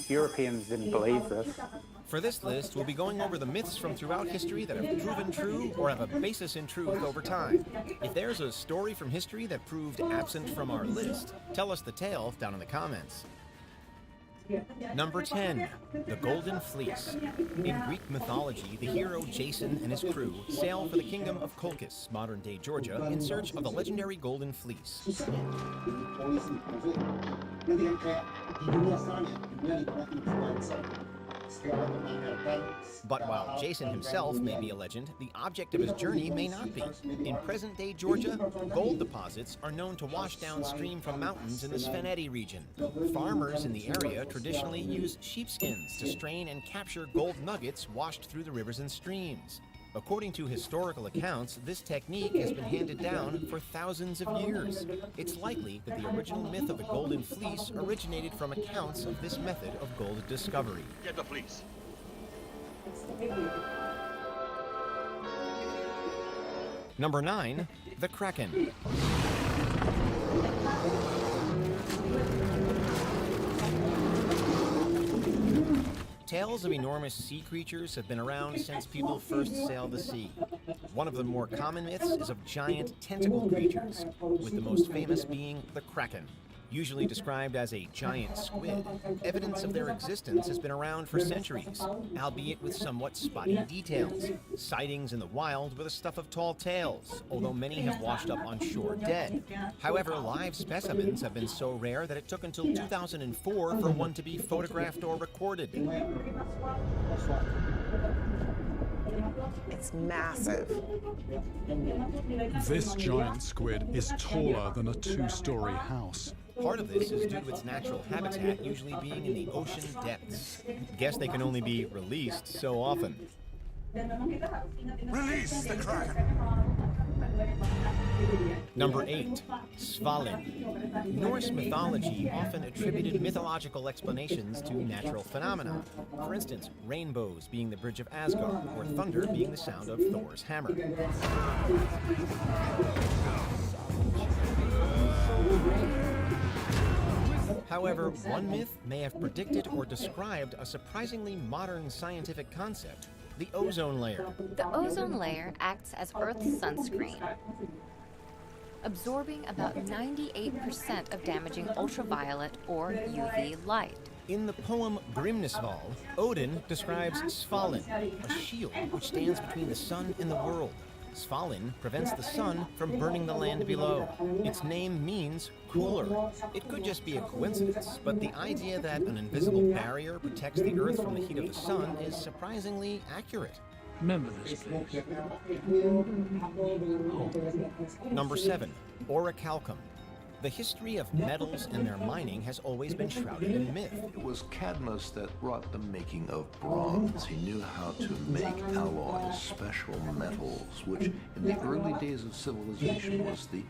Europeans didn't believe this. For this list, we'll be going over the myths from throughout history that have proven true or have a basis in truth over time. If there's a story from history that proved absent from our list, tell us the tale down in the comments. Number 10, the Golden Fleece. In Greek mythology, the hero Jason and his crew sail for the kingdom of Colchis, modern-day Georgia, in search of the legendary Golden Fleece. But while Jason himself may be a legend, the object of his journey may not be. In present-day Georgia, gold deposits are known to wash downstream from mountains in the Svenedi region. Farmers in the area traditionally use sheepskins to strain and capture gold nuggets washed through the rivers and streams. According to historical accounts, this technique has been handed down for thousands of years. It's likely that the original myth of the Golden Fleece originated from accounts of this method of gold discovery. Get the fleece. Number 9, the Kraken. Tales of enormous sea creatures have been around since people first sailed the sea. One of the more common myths is of giant tentacled creatures, with the most famous being the Kraken. Usually described as a giant squid, evidence of their existence has been around for centuries, albeit with somewhat spotty details. Sightings in the wild were the stuff of tall tales, although many have washed up on shore dead. However, live specimens have been so rare that it took until 2004 for one to be photographed or recorded. It's massive. This giant squid is taller than a two-story house. Part of this is due to its natural habitat usually being in the ocean depths. Guess they can only be released so often. Release the Kraken! Number 8, Svalin. Norse mythology often attributed mythological explanations to natural phenomena. For instance, rainbows being the bridge of Asgard, or thunder being the sound of Thor's hammer. However, one myth may have predicted or described a surprisingly modern scientific concept, the ozone layer. The ozone layer acts as Earth's sunscreen, absorbing about 98% of damaging ultraviolet or UV light. In the poem Grimnisval, Odin describes Svalin, a shield which stands between the sun and the world. Svalin prevents the sun from burning the land below. Its name means cooler. It could just be a coincidence, but the idea that an invisible barrier protects the Earth from the heat of the sun is surprisingly accurate. Remember this, please. Number 7, orichalcum. The history of metals and their mining has always been shrouded in myth. It was Cadmus that wrought the making of bronze. He knew how to make alloys, special metals, which in the early days of civilization was the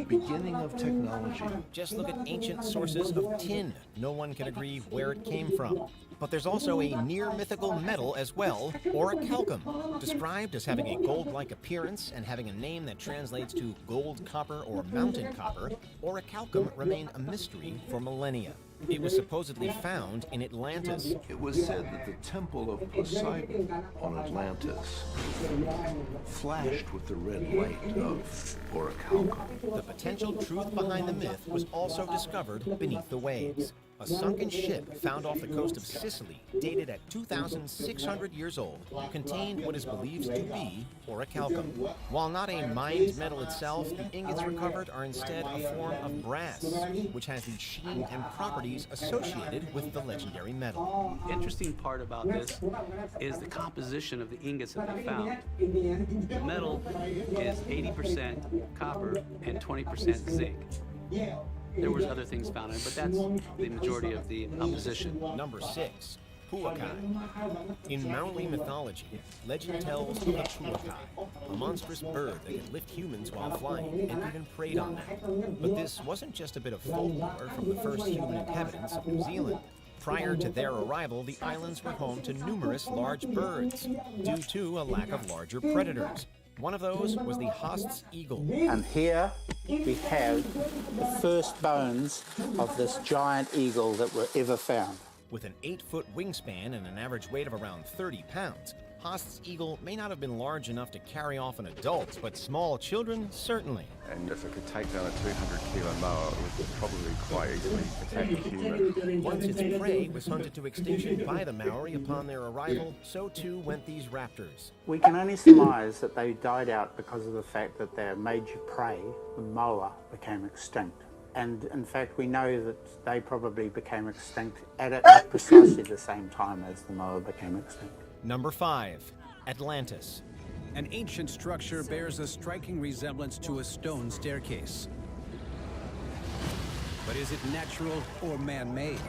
beginning of technology. Just look at ancient sources of tin. No one can agree where it came from. But there's also a near-mythical metal as well, orichalcum, described as having a gold-like appearance and having a name that translates to gold copper or mountain copper. Orichalcum remained a mystery for millennia. It was supposedly found in Atlantis. It was said that the temple of Poseidon on Atlantis flashed with the red light of orichalcum. The potential truth behind the myth was also discovered beneath the waves. A sunken ship found off the coast of Sicily, dated at 2,600 years old, contained what is believed to be orichalcum. While not a mined metal itself, the ingots recovered are instead a form of brass, which has the sheen and properties associated with the legendary metal. The interesting part about this is the composition of the ingots that they found. The metal is 80% copper and 20% zinc. There was other things found in it, but that's the majority of the composition. Number 6, Puakai. In Maori mythology, legend tells of the Puakai, a monstrous bird that could lift humans while flying and even preyed on them. But this wasn't just a bit of folklore from the first human inhabitants of New Zealand. Prior to their arrival, the islands were home to numerous large birds, due to a lack of larger predators. One of those was the Haast's eagle. And here we have the first bones of this giant eagle that were ever found. With an 8-foot wingspan and an average weight of around 30 pounds, Haast's eagle may not have been large enough to carry off an adult, but small children certainly. And if it could take down a 200-kilo moa, it would probably quite easily attack a human. Once its prey was hunted to extinction by the Maori upon their arrival, so too went these raptors. We can only surmise that they died out because of the fact that their major prey, the moa, became extinct. And in fact, we know that they probably became extinct at precisely the same time as the moa became extinct. Number 5, Atlantis. An ancient structure bears a striking resemblance to a stone staircase. But is it natural or man-made?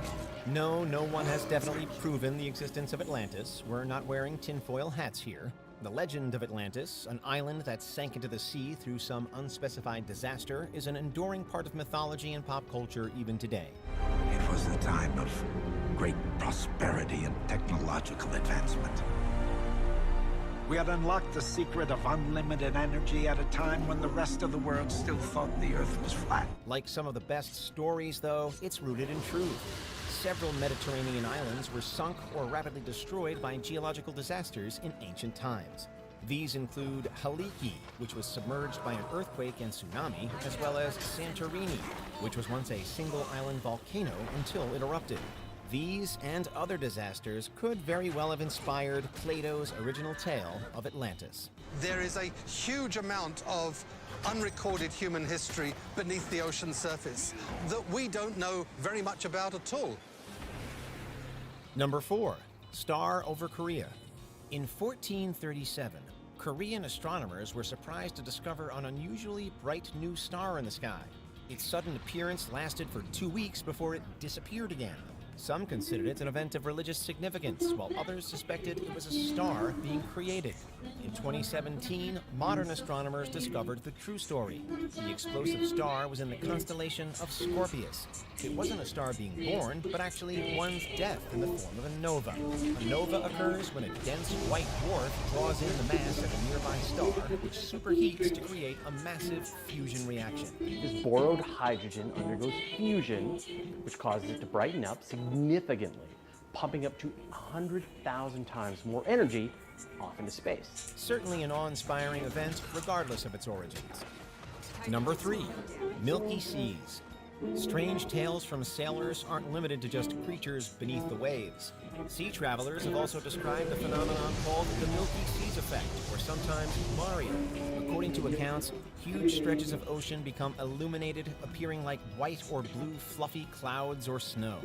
No, no one has definitely proven the existence of Atlantis. We're not wearing tinfoil hats here. The legend of Atlantis, an island that sank into the sea through some unspecified disaster, is an enduring part of mythology and pop culture even today. It was the time of great prosperity and technological advancement. We had unlocked the secret of unlimited energy at a time when the rest of the world still thought the Earth was flat. Like some of the best stories, though, it's rooted in truth. Several Mediterranean islands were sunk or rapidly destroyed by geological disasters in ancient times. These include Haliki, which was submerged by an earthquake and tsunami, as well as Santorini, which was once a single island volcano until it erupted. These and other disasters could very well have inspired Plato's original tale of Atlantis. There is a huge amount of unrecorded human history beneath the ocean surface that we don't know very much about at all. Number 4, Star over Korea. In 1437, Korean astronomers were surprised to discover an unusually bright new star in the sky. Its sudden appearance lasted for 2 weeks before it disappeared again. Some considered it an event of religious significance, while others suspected it was a star being created. In 2017, modern astronomers discovered the true story. The explosive star was in the constellation of Scorpius. It wasn't a star being born, but actually one's death in the form of a nova. A nova occurs when a dense white dwarf draws in the mass of a nearby star, which superheats to create a massive fusion reaction. This borrowed hydrogen undergoes fusion, which causes it to brighten up significantly, pumping up to 100,000 times more energy off into space. Certainly an awe-inspiring event, regardless of its origins. Number 3, Milky Seas. Strange tales from sailors aren't limited to just creatures beneath the waves. Sea travelers have also described a phenomenon called the Milky Seas effect, or sometimes Maria. According to accounts, huge stretches of ocean become illuminated, appearing like white or blue fluffy clouds or snow.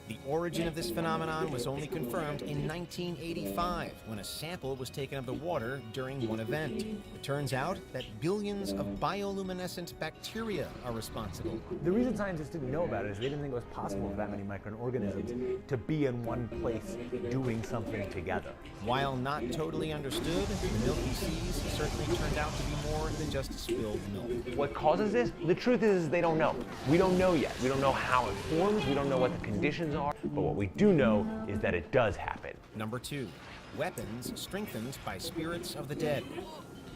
The origin of this phenomenon was only confirmed in 1985, when a sample was taken of the water during one event. It turns out that billions of bioluminescent bacteria are responsible. The reason scientists didn't know about it is they didn't think it was possible for that many microorganisms to be in one place doing something together. While not totally understood, the Milky Seas certainly turned out to be more than just spilled milk. What causes this? The truth is they don't know. We don't know yet. We don't know how it forms. We don't know what the conditions are. But what we do know is that it does happen. Number 2, weapons strengthened by spirits of the dead.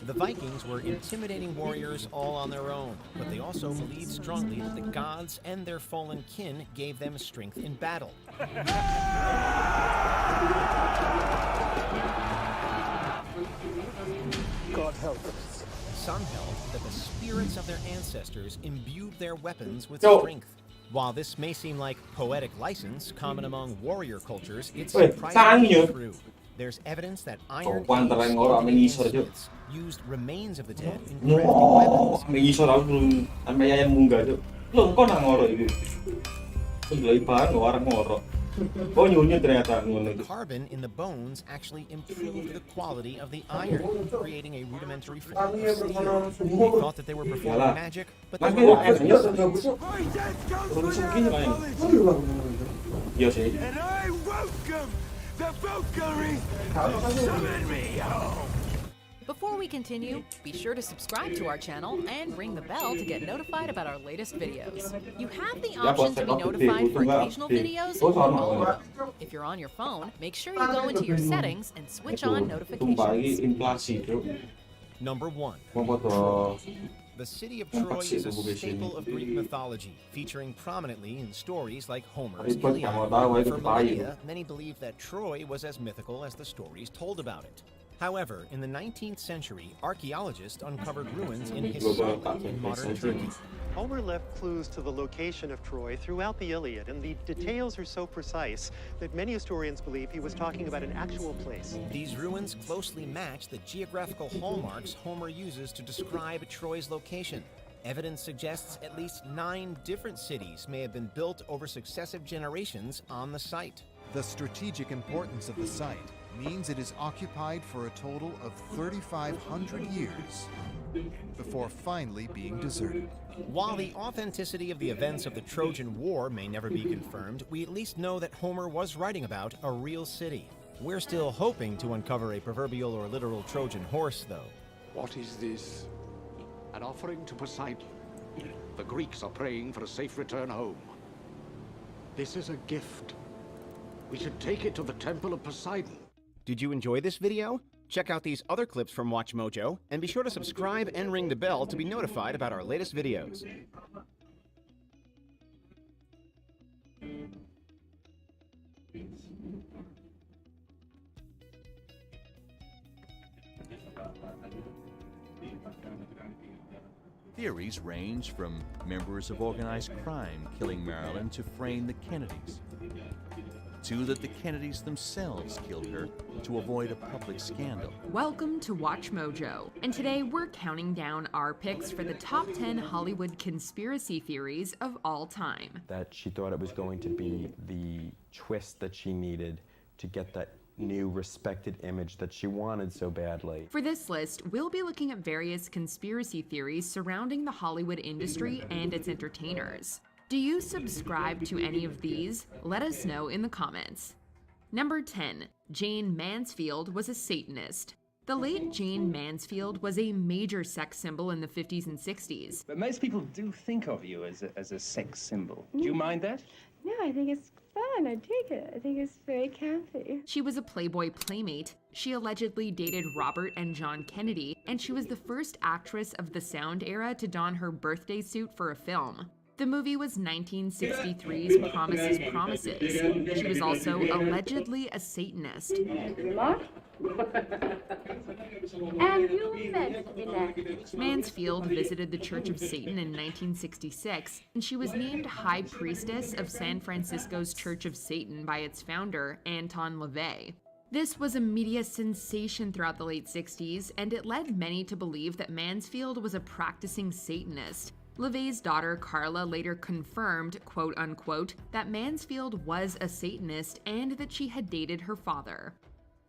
The Vikings were intimidating warriors all on their own, but they also believed strongly that the gods and their fallen kin gave them strength in battle. God help us. Some held that the spirits of their ancestors imbued their weapons with strength. While this may seem like poetic license common among warrior cultures, it's surprisingly true. There's evidence that iron smiths used remains of the dead in crafting weapons. Carbon in the bones actually improved the quality of the iron, creating a rudimentary form of steel. They thought that they were performing magic, but they were actually And I welcome the Valkyries to summon me home. Before we continue, be sure to subscribe to our channel and ring the bell to get notified about our latest videos. You have the option to be notified for occasional videos or all of them. If you're on your phone, make sure you go into your settings and switch on notifications. Number 1, Troy. The city of Troy is a staple of Greek mythology, featuring prominently in stories like Homer's Iliad. For millennia, many believed that Troy was as mythical as the stories told about it. However, in the 19th century, archaeologists uncovered ruins in Hisarlik in modern Turkey. Homer left clues to the location of Troy throughout the Iliad, and the details are so precise that many historians believe he was talking about an actual place. These ruins closely match the geographical hallmarks Homer uses to describe Troy's location. Evidence suggests at least 9 different cities may have been built over successive generations on the site. The strategic importance of the site means it is occupied for a total of 3,500 years before finally being deserted. While the authenticity of the events of the Trojan War may never be confirmed, we at least know that Homer was writing about a real city. We're still hoping to uncover a proverbial or literal Trojan horse, though. What is this? An offering to Poseidon. The Greeks are praying for a safe return home. This is a gift. We should take it to the Temple of Poseidon. Did you enjoy this video? Check out these other clips from WatchMojo, and be sure to subscribe and ring the bell to be notified about our latest videos. Theories range from members of organized crime killing Marilyn to frame the Kennedys, to that the Kennedys themselves killed her to avoid a public scandal. Welcome to WatchMojo, and today we're counting down our picks for the top 10 Hollywood conspiracy theories of all time. That she thought it was going to be the twist that she needed to get that new respected image that she wanted so badly. For this list, we'll be looking at various conspiracy theories surrounding the Hollywood industry and its entertainers. Do you subscribe to any of these? Let us know in the comments. Number 10. Jane Mansfield was a Satanist. The late Jane Mansfield was a major sex symbol in the 50s and 60s. But most people do think of you as a sex symbol. Do you mind that? No, I think it's fun. I take it. I think it's very campy. She was a Playboy playmate. She allegedly dated Robert and John Kennedy, and she was the first actress of the sound era to don her birthday suit for a film. The movie was 1963's Promises, Promises. She was also allegedly a Satanist. And you mentioned Mansfield visited the Church of Satan in 1966, and she was named High Priestess of San Francisco's Church of Satan by its founder, Anton LaVey. This was a media sensation throughout the late 60s, and it led many to believe that Mansfield was a practicing Satanist. LaVey's daughter Carla later confirmed, quote-unquote, that Mansfield was a Satanist and that she had dated her father.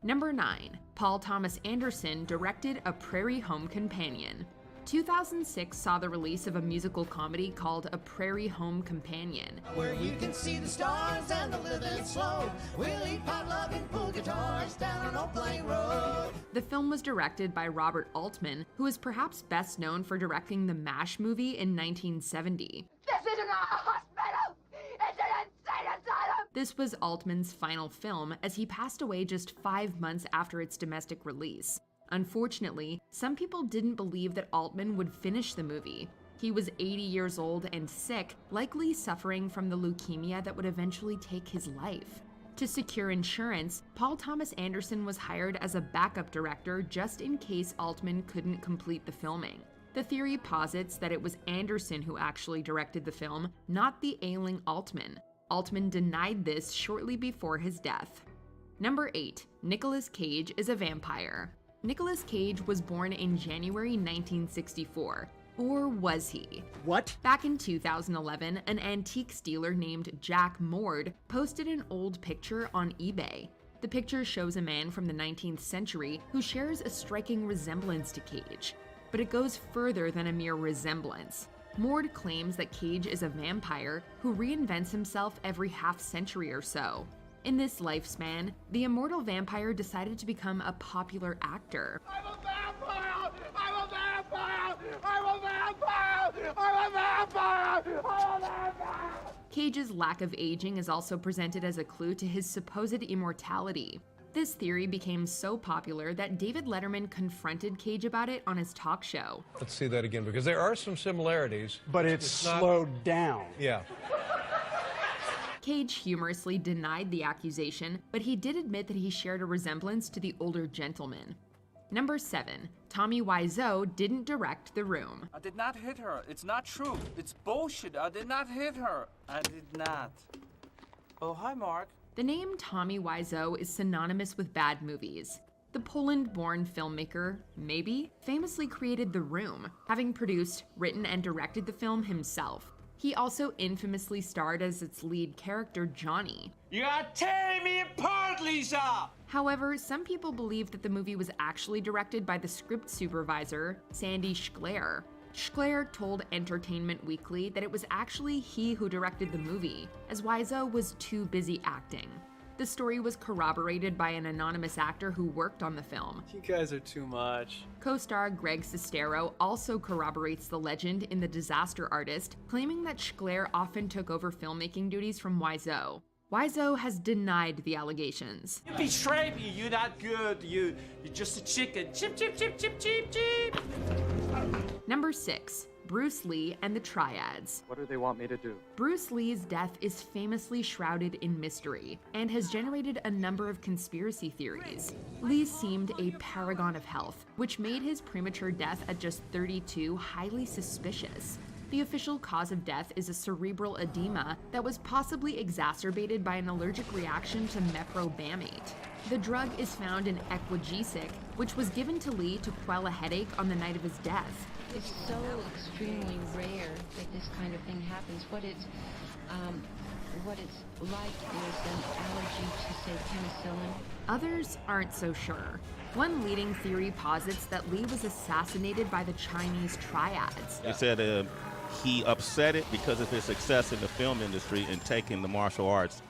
Number 9. Paul Thomas Anderson directed A Prairie Home Companion. 2006 saw the release of a musical comedy called A Prairie Home Companion. Where you can see the stars and the living slow. We'll eat potluck and pull guitars down an old plain road. The film was directed by Robert Altman, who is perhaps best known for directing the MASH movie in 1970. This isn't a hospital! It's an insane asylum! This was Altman's final film, as he passed away just 5 months after its domestic release. Unfortunately, some people didn't believe that Altman would finish the movie. He was 80 years old and sick, likely suffering from the leukemia that would eventually take his life. To secure insurance, Paul Thomas Anderson was hired as a backup director just in case Altman couldn't complete the filming. The theory posits that it was Anderson who actually directed the film, not the ailing Altman. Altman denied this shortly before his death. Number 8. Nicolas Cage is a vampire. Nicolas Cage was born in January 1964. Or was he? What? Back in 2011, an antiques dealer named Jack Mord posted an old picture on eBay. The picture shows a man from the 19th century who shares a striking resemblance to Cage. But it goes further than a mere resemblance. Mord claims that Cage is a vampire who reinvents himself every half-century or so. In this lifespan, the immortal vampire decided to become a popular actor. I'm a vampire! I'm a vampire! I'm a vampire! I'm a vampire! I'm a vampire! Cage's lack of aging is also presented as a clue to his supposed immortality. This theory became so popular that David Letterman confronted Cage about it on his talk show. Let's see that again, because there are some similarities. But it's slowed down. Yeah. Cage humorously denied the accusation, but he did admit that he shared a resemblance to the older gentleman. Number 7. Tommy Wiseau didn't direct The Room. I did not hit her. It's not true. It's bullshit. I did not hit her. I did not. Oh, hi, Mark. The name Tommy Wiseau is synonymous with bad movies. The Poland-born filmmaker, maybe, famously created The Room, having produced, written, and directed the film himself. He also infamously starred as its lead character, Johnny. You are tearing me apart, Lisa! However, some people believe that the movie was actually directed by the script supervisor, Sandy Schklair. Schklair told Entertainment Weekly that it was actually he who directed the movie, as Wiseau was too busy acting. The story was corroborated by an anonymous actor who worked on the film. You guys are too much. Co-star Greg Sestero also corroborates the legend in The Disaster Artist, claiming that Schklair often took over filmmaking duties from Wiseau. Wiseau has denied the allegations. You betrayed me. You're not good. You're just a chicken. Chip, chip, chip, chip, chip, chip. Number 6. Bruce Lee and the Triads. What do they want me to do? Bruce Lee's death is famously shrouded in mystery and has generated a number of conspiracy theories. Lee seemed a paragon of health, which made his premature death at just 32 highly suspicious. The official cause of death is a cerebral edema that was possibly exacerbated by an allergic reaction to meprobamate. The drug is found in Equagesic, which was given to Lee to quell a headache on the night of his death. It's so extremely rare that this kind of thing happens. What it's like is an allergy to, say, penicillin. Others aren't so sure. One leading theory posits that Lee was assassinated by the Chinese Triads. They said he upset it because of his success in the film industry and taking the martial arts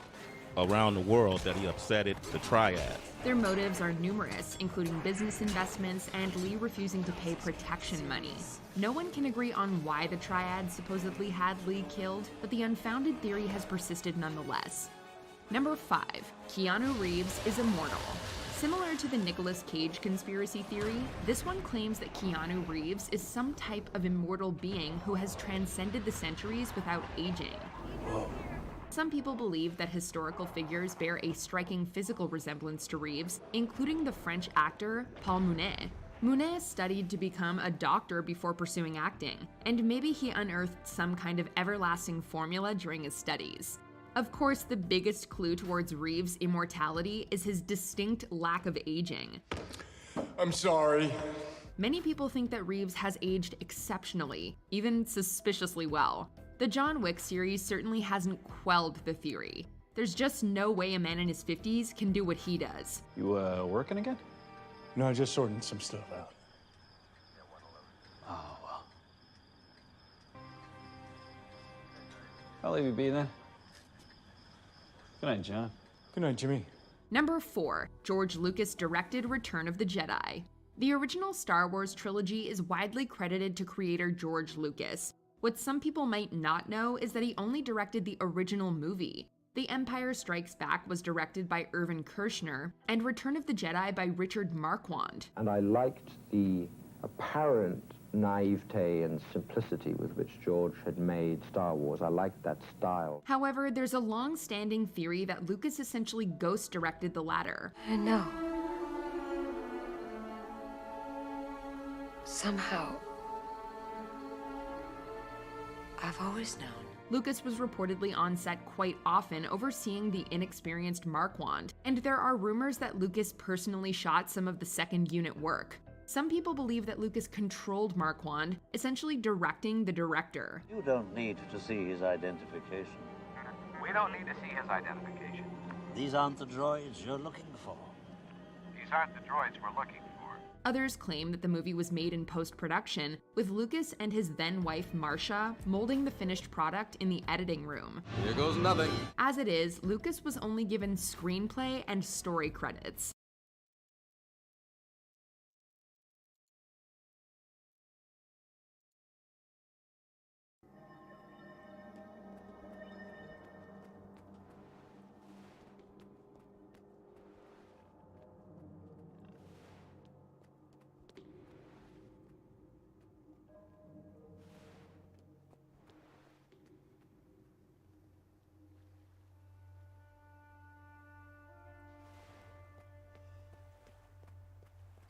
around the world, that he upset it, the triad. Their motives are numerous, including business investments and Lee refusing to pay protection money. No one can agree on why the triad supposedly had Lee killed, but the unfounded theory has persisted nonetheless. Number 5. Keanu Reeves is immortal. Similar to the Nicolas Cage conspiracy theory, this one claims that Keanu Reeves is some type of immortal being who has transcended the centuries without aging. Some people believe that historical figures bear a striking physical resemblance to Reeves, including the French actor Paul Mounet. Mounet studied to become a doctor before pursuing acting, and maybe he unearthed some kind of everlasting formula during his studies. Of course, the biggest clue towards Reeves' immortality is his distinct lack of aging. I'm sorry. Many people think that Reeves has aged exceptionally, even suspiciously well. The John Wick series certainly hasn't quelled the theory. There's just no way a man in his 50s can do what he does. You, working again? No, just sorting some stuff out. Oh, well. I'll leave you be then. Good night, John. Good night, Jimmy. Number 4. George Lucas directed Return of the Jedi. The original Star Wars trilogy is widely credited to creator George Lucas. What some people might not know is that he only directed the original movie. The Empire Strikes Back was directed by Irvin Kershner, and Return of the Jedi by Richard Marquand. And I liked the apparent naivete and simplicity with which George had made Star Wars. I liked that style. However, there's a long-standing theory that Lucas essentially ghost-directed the latter. No. Somehow, I've always known. Lucas was reportedly on set quite often, overseeing the inexperienced Marquand, and there are rumors that Lucas personally shot some of the second unit work. Some people believe that Lucas controlled Marquand, essentially directing the director. You don't need to see his identification. We don't need to see his identification. These aren't the droids you're looking for. These aren't the droids we're looking for. Others claim that the movie was made in post-production, with Lucas and his then-wife Marcia molding the finished product in the editing room. Here goes nothing. As it is, Lucas was only given screenplay and story credits.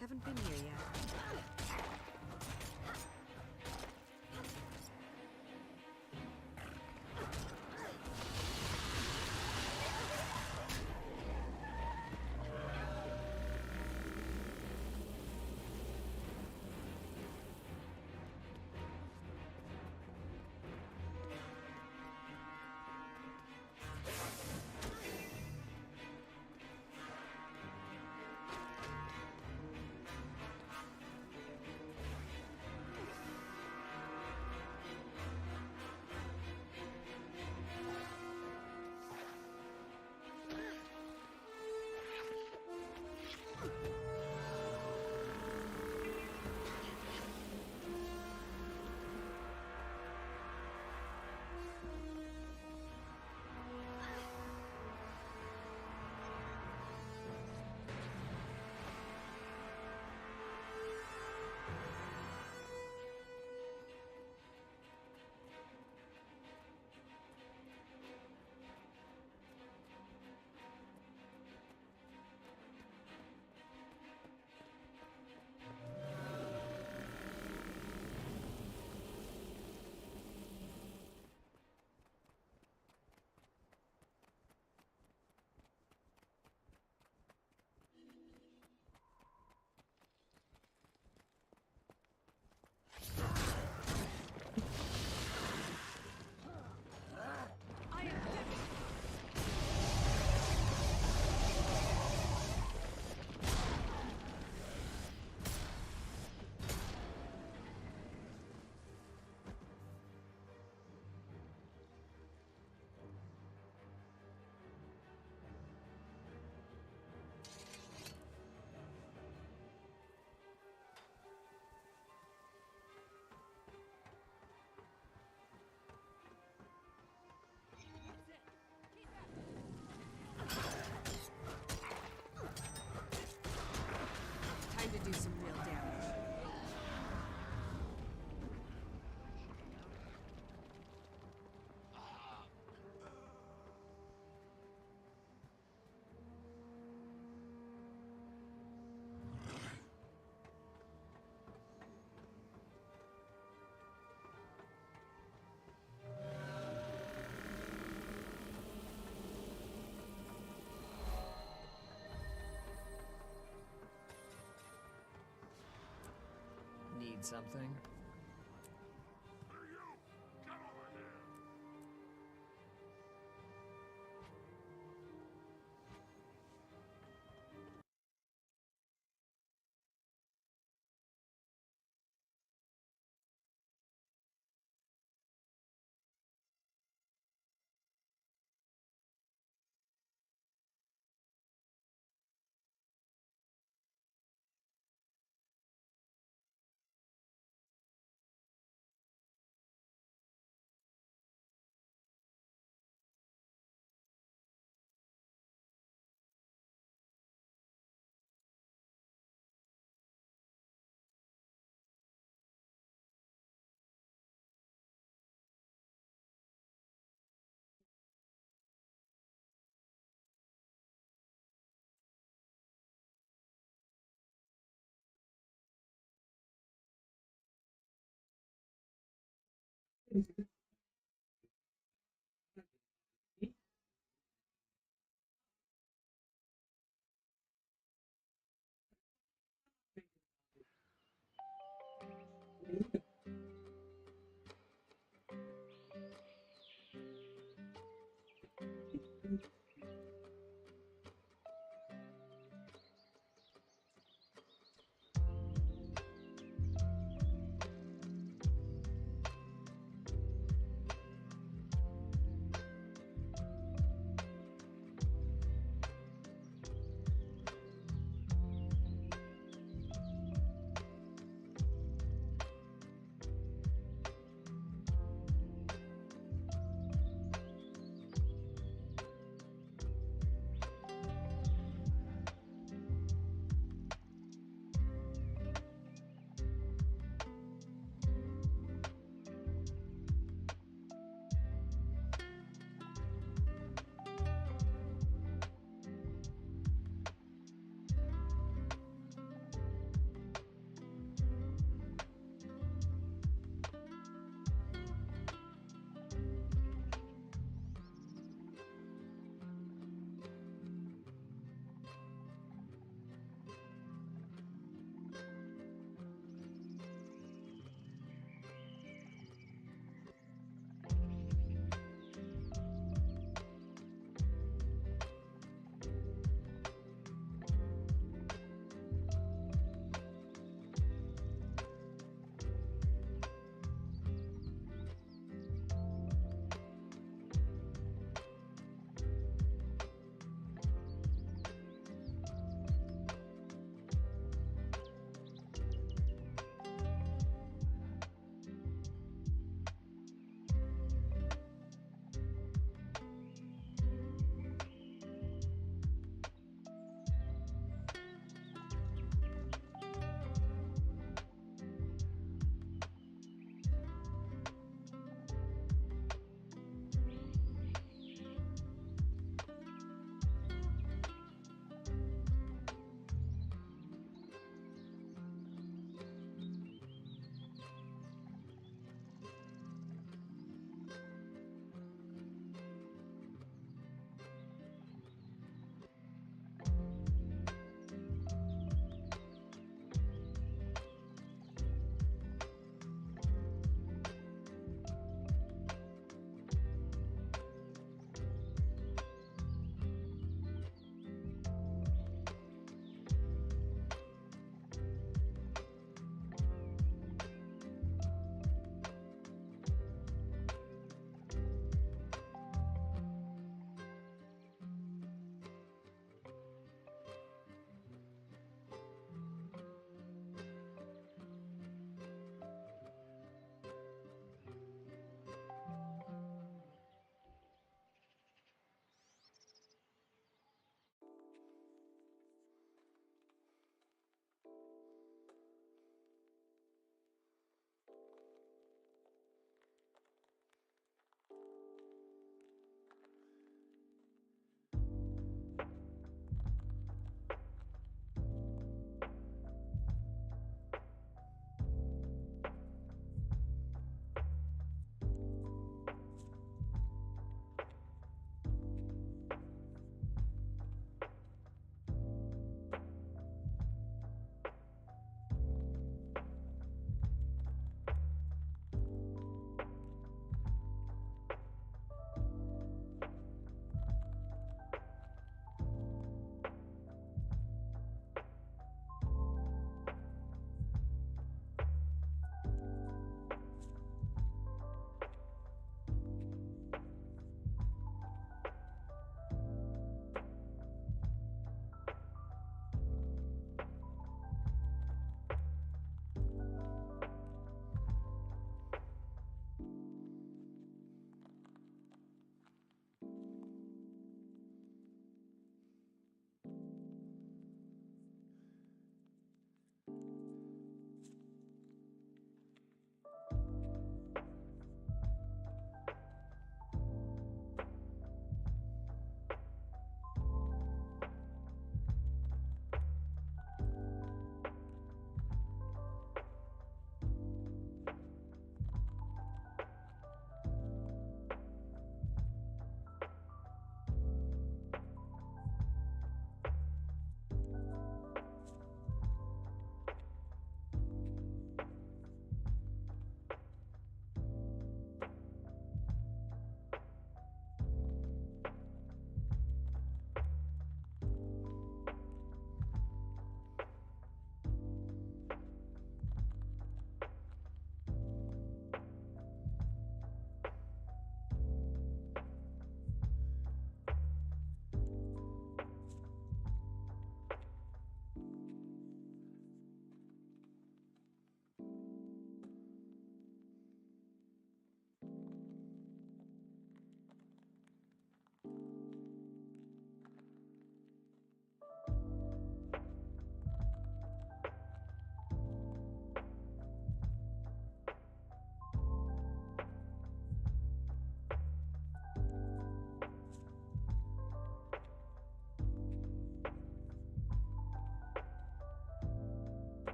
Haven't been here yet. Time to do some real damage. Need something?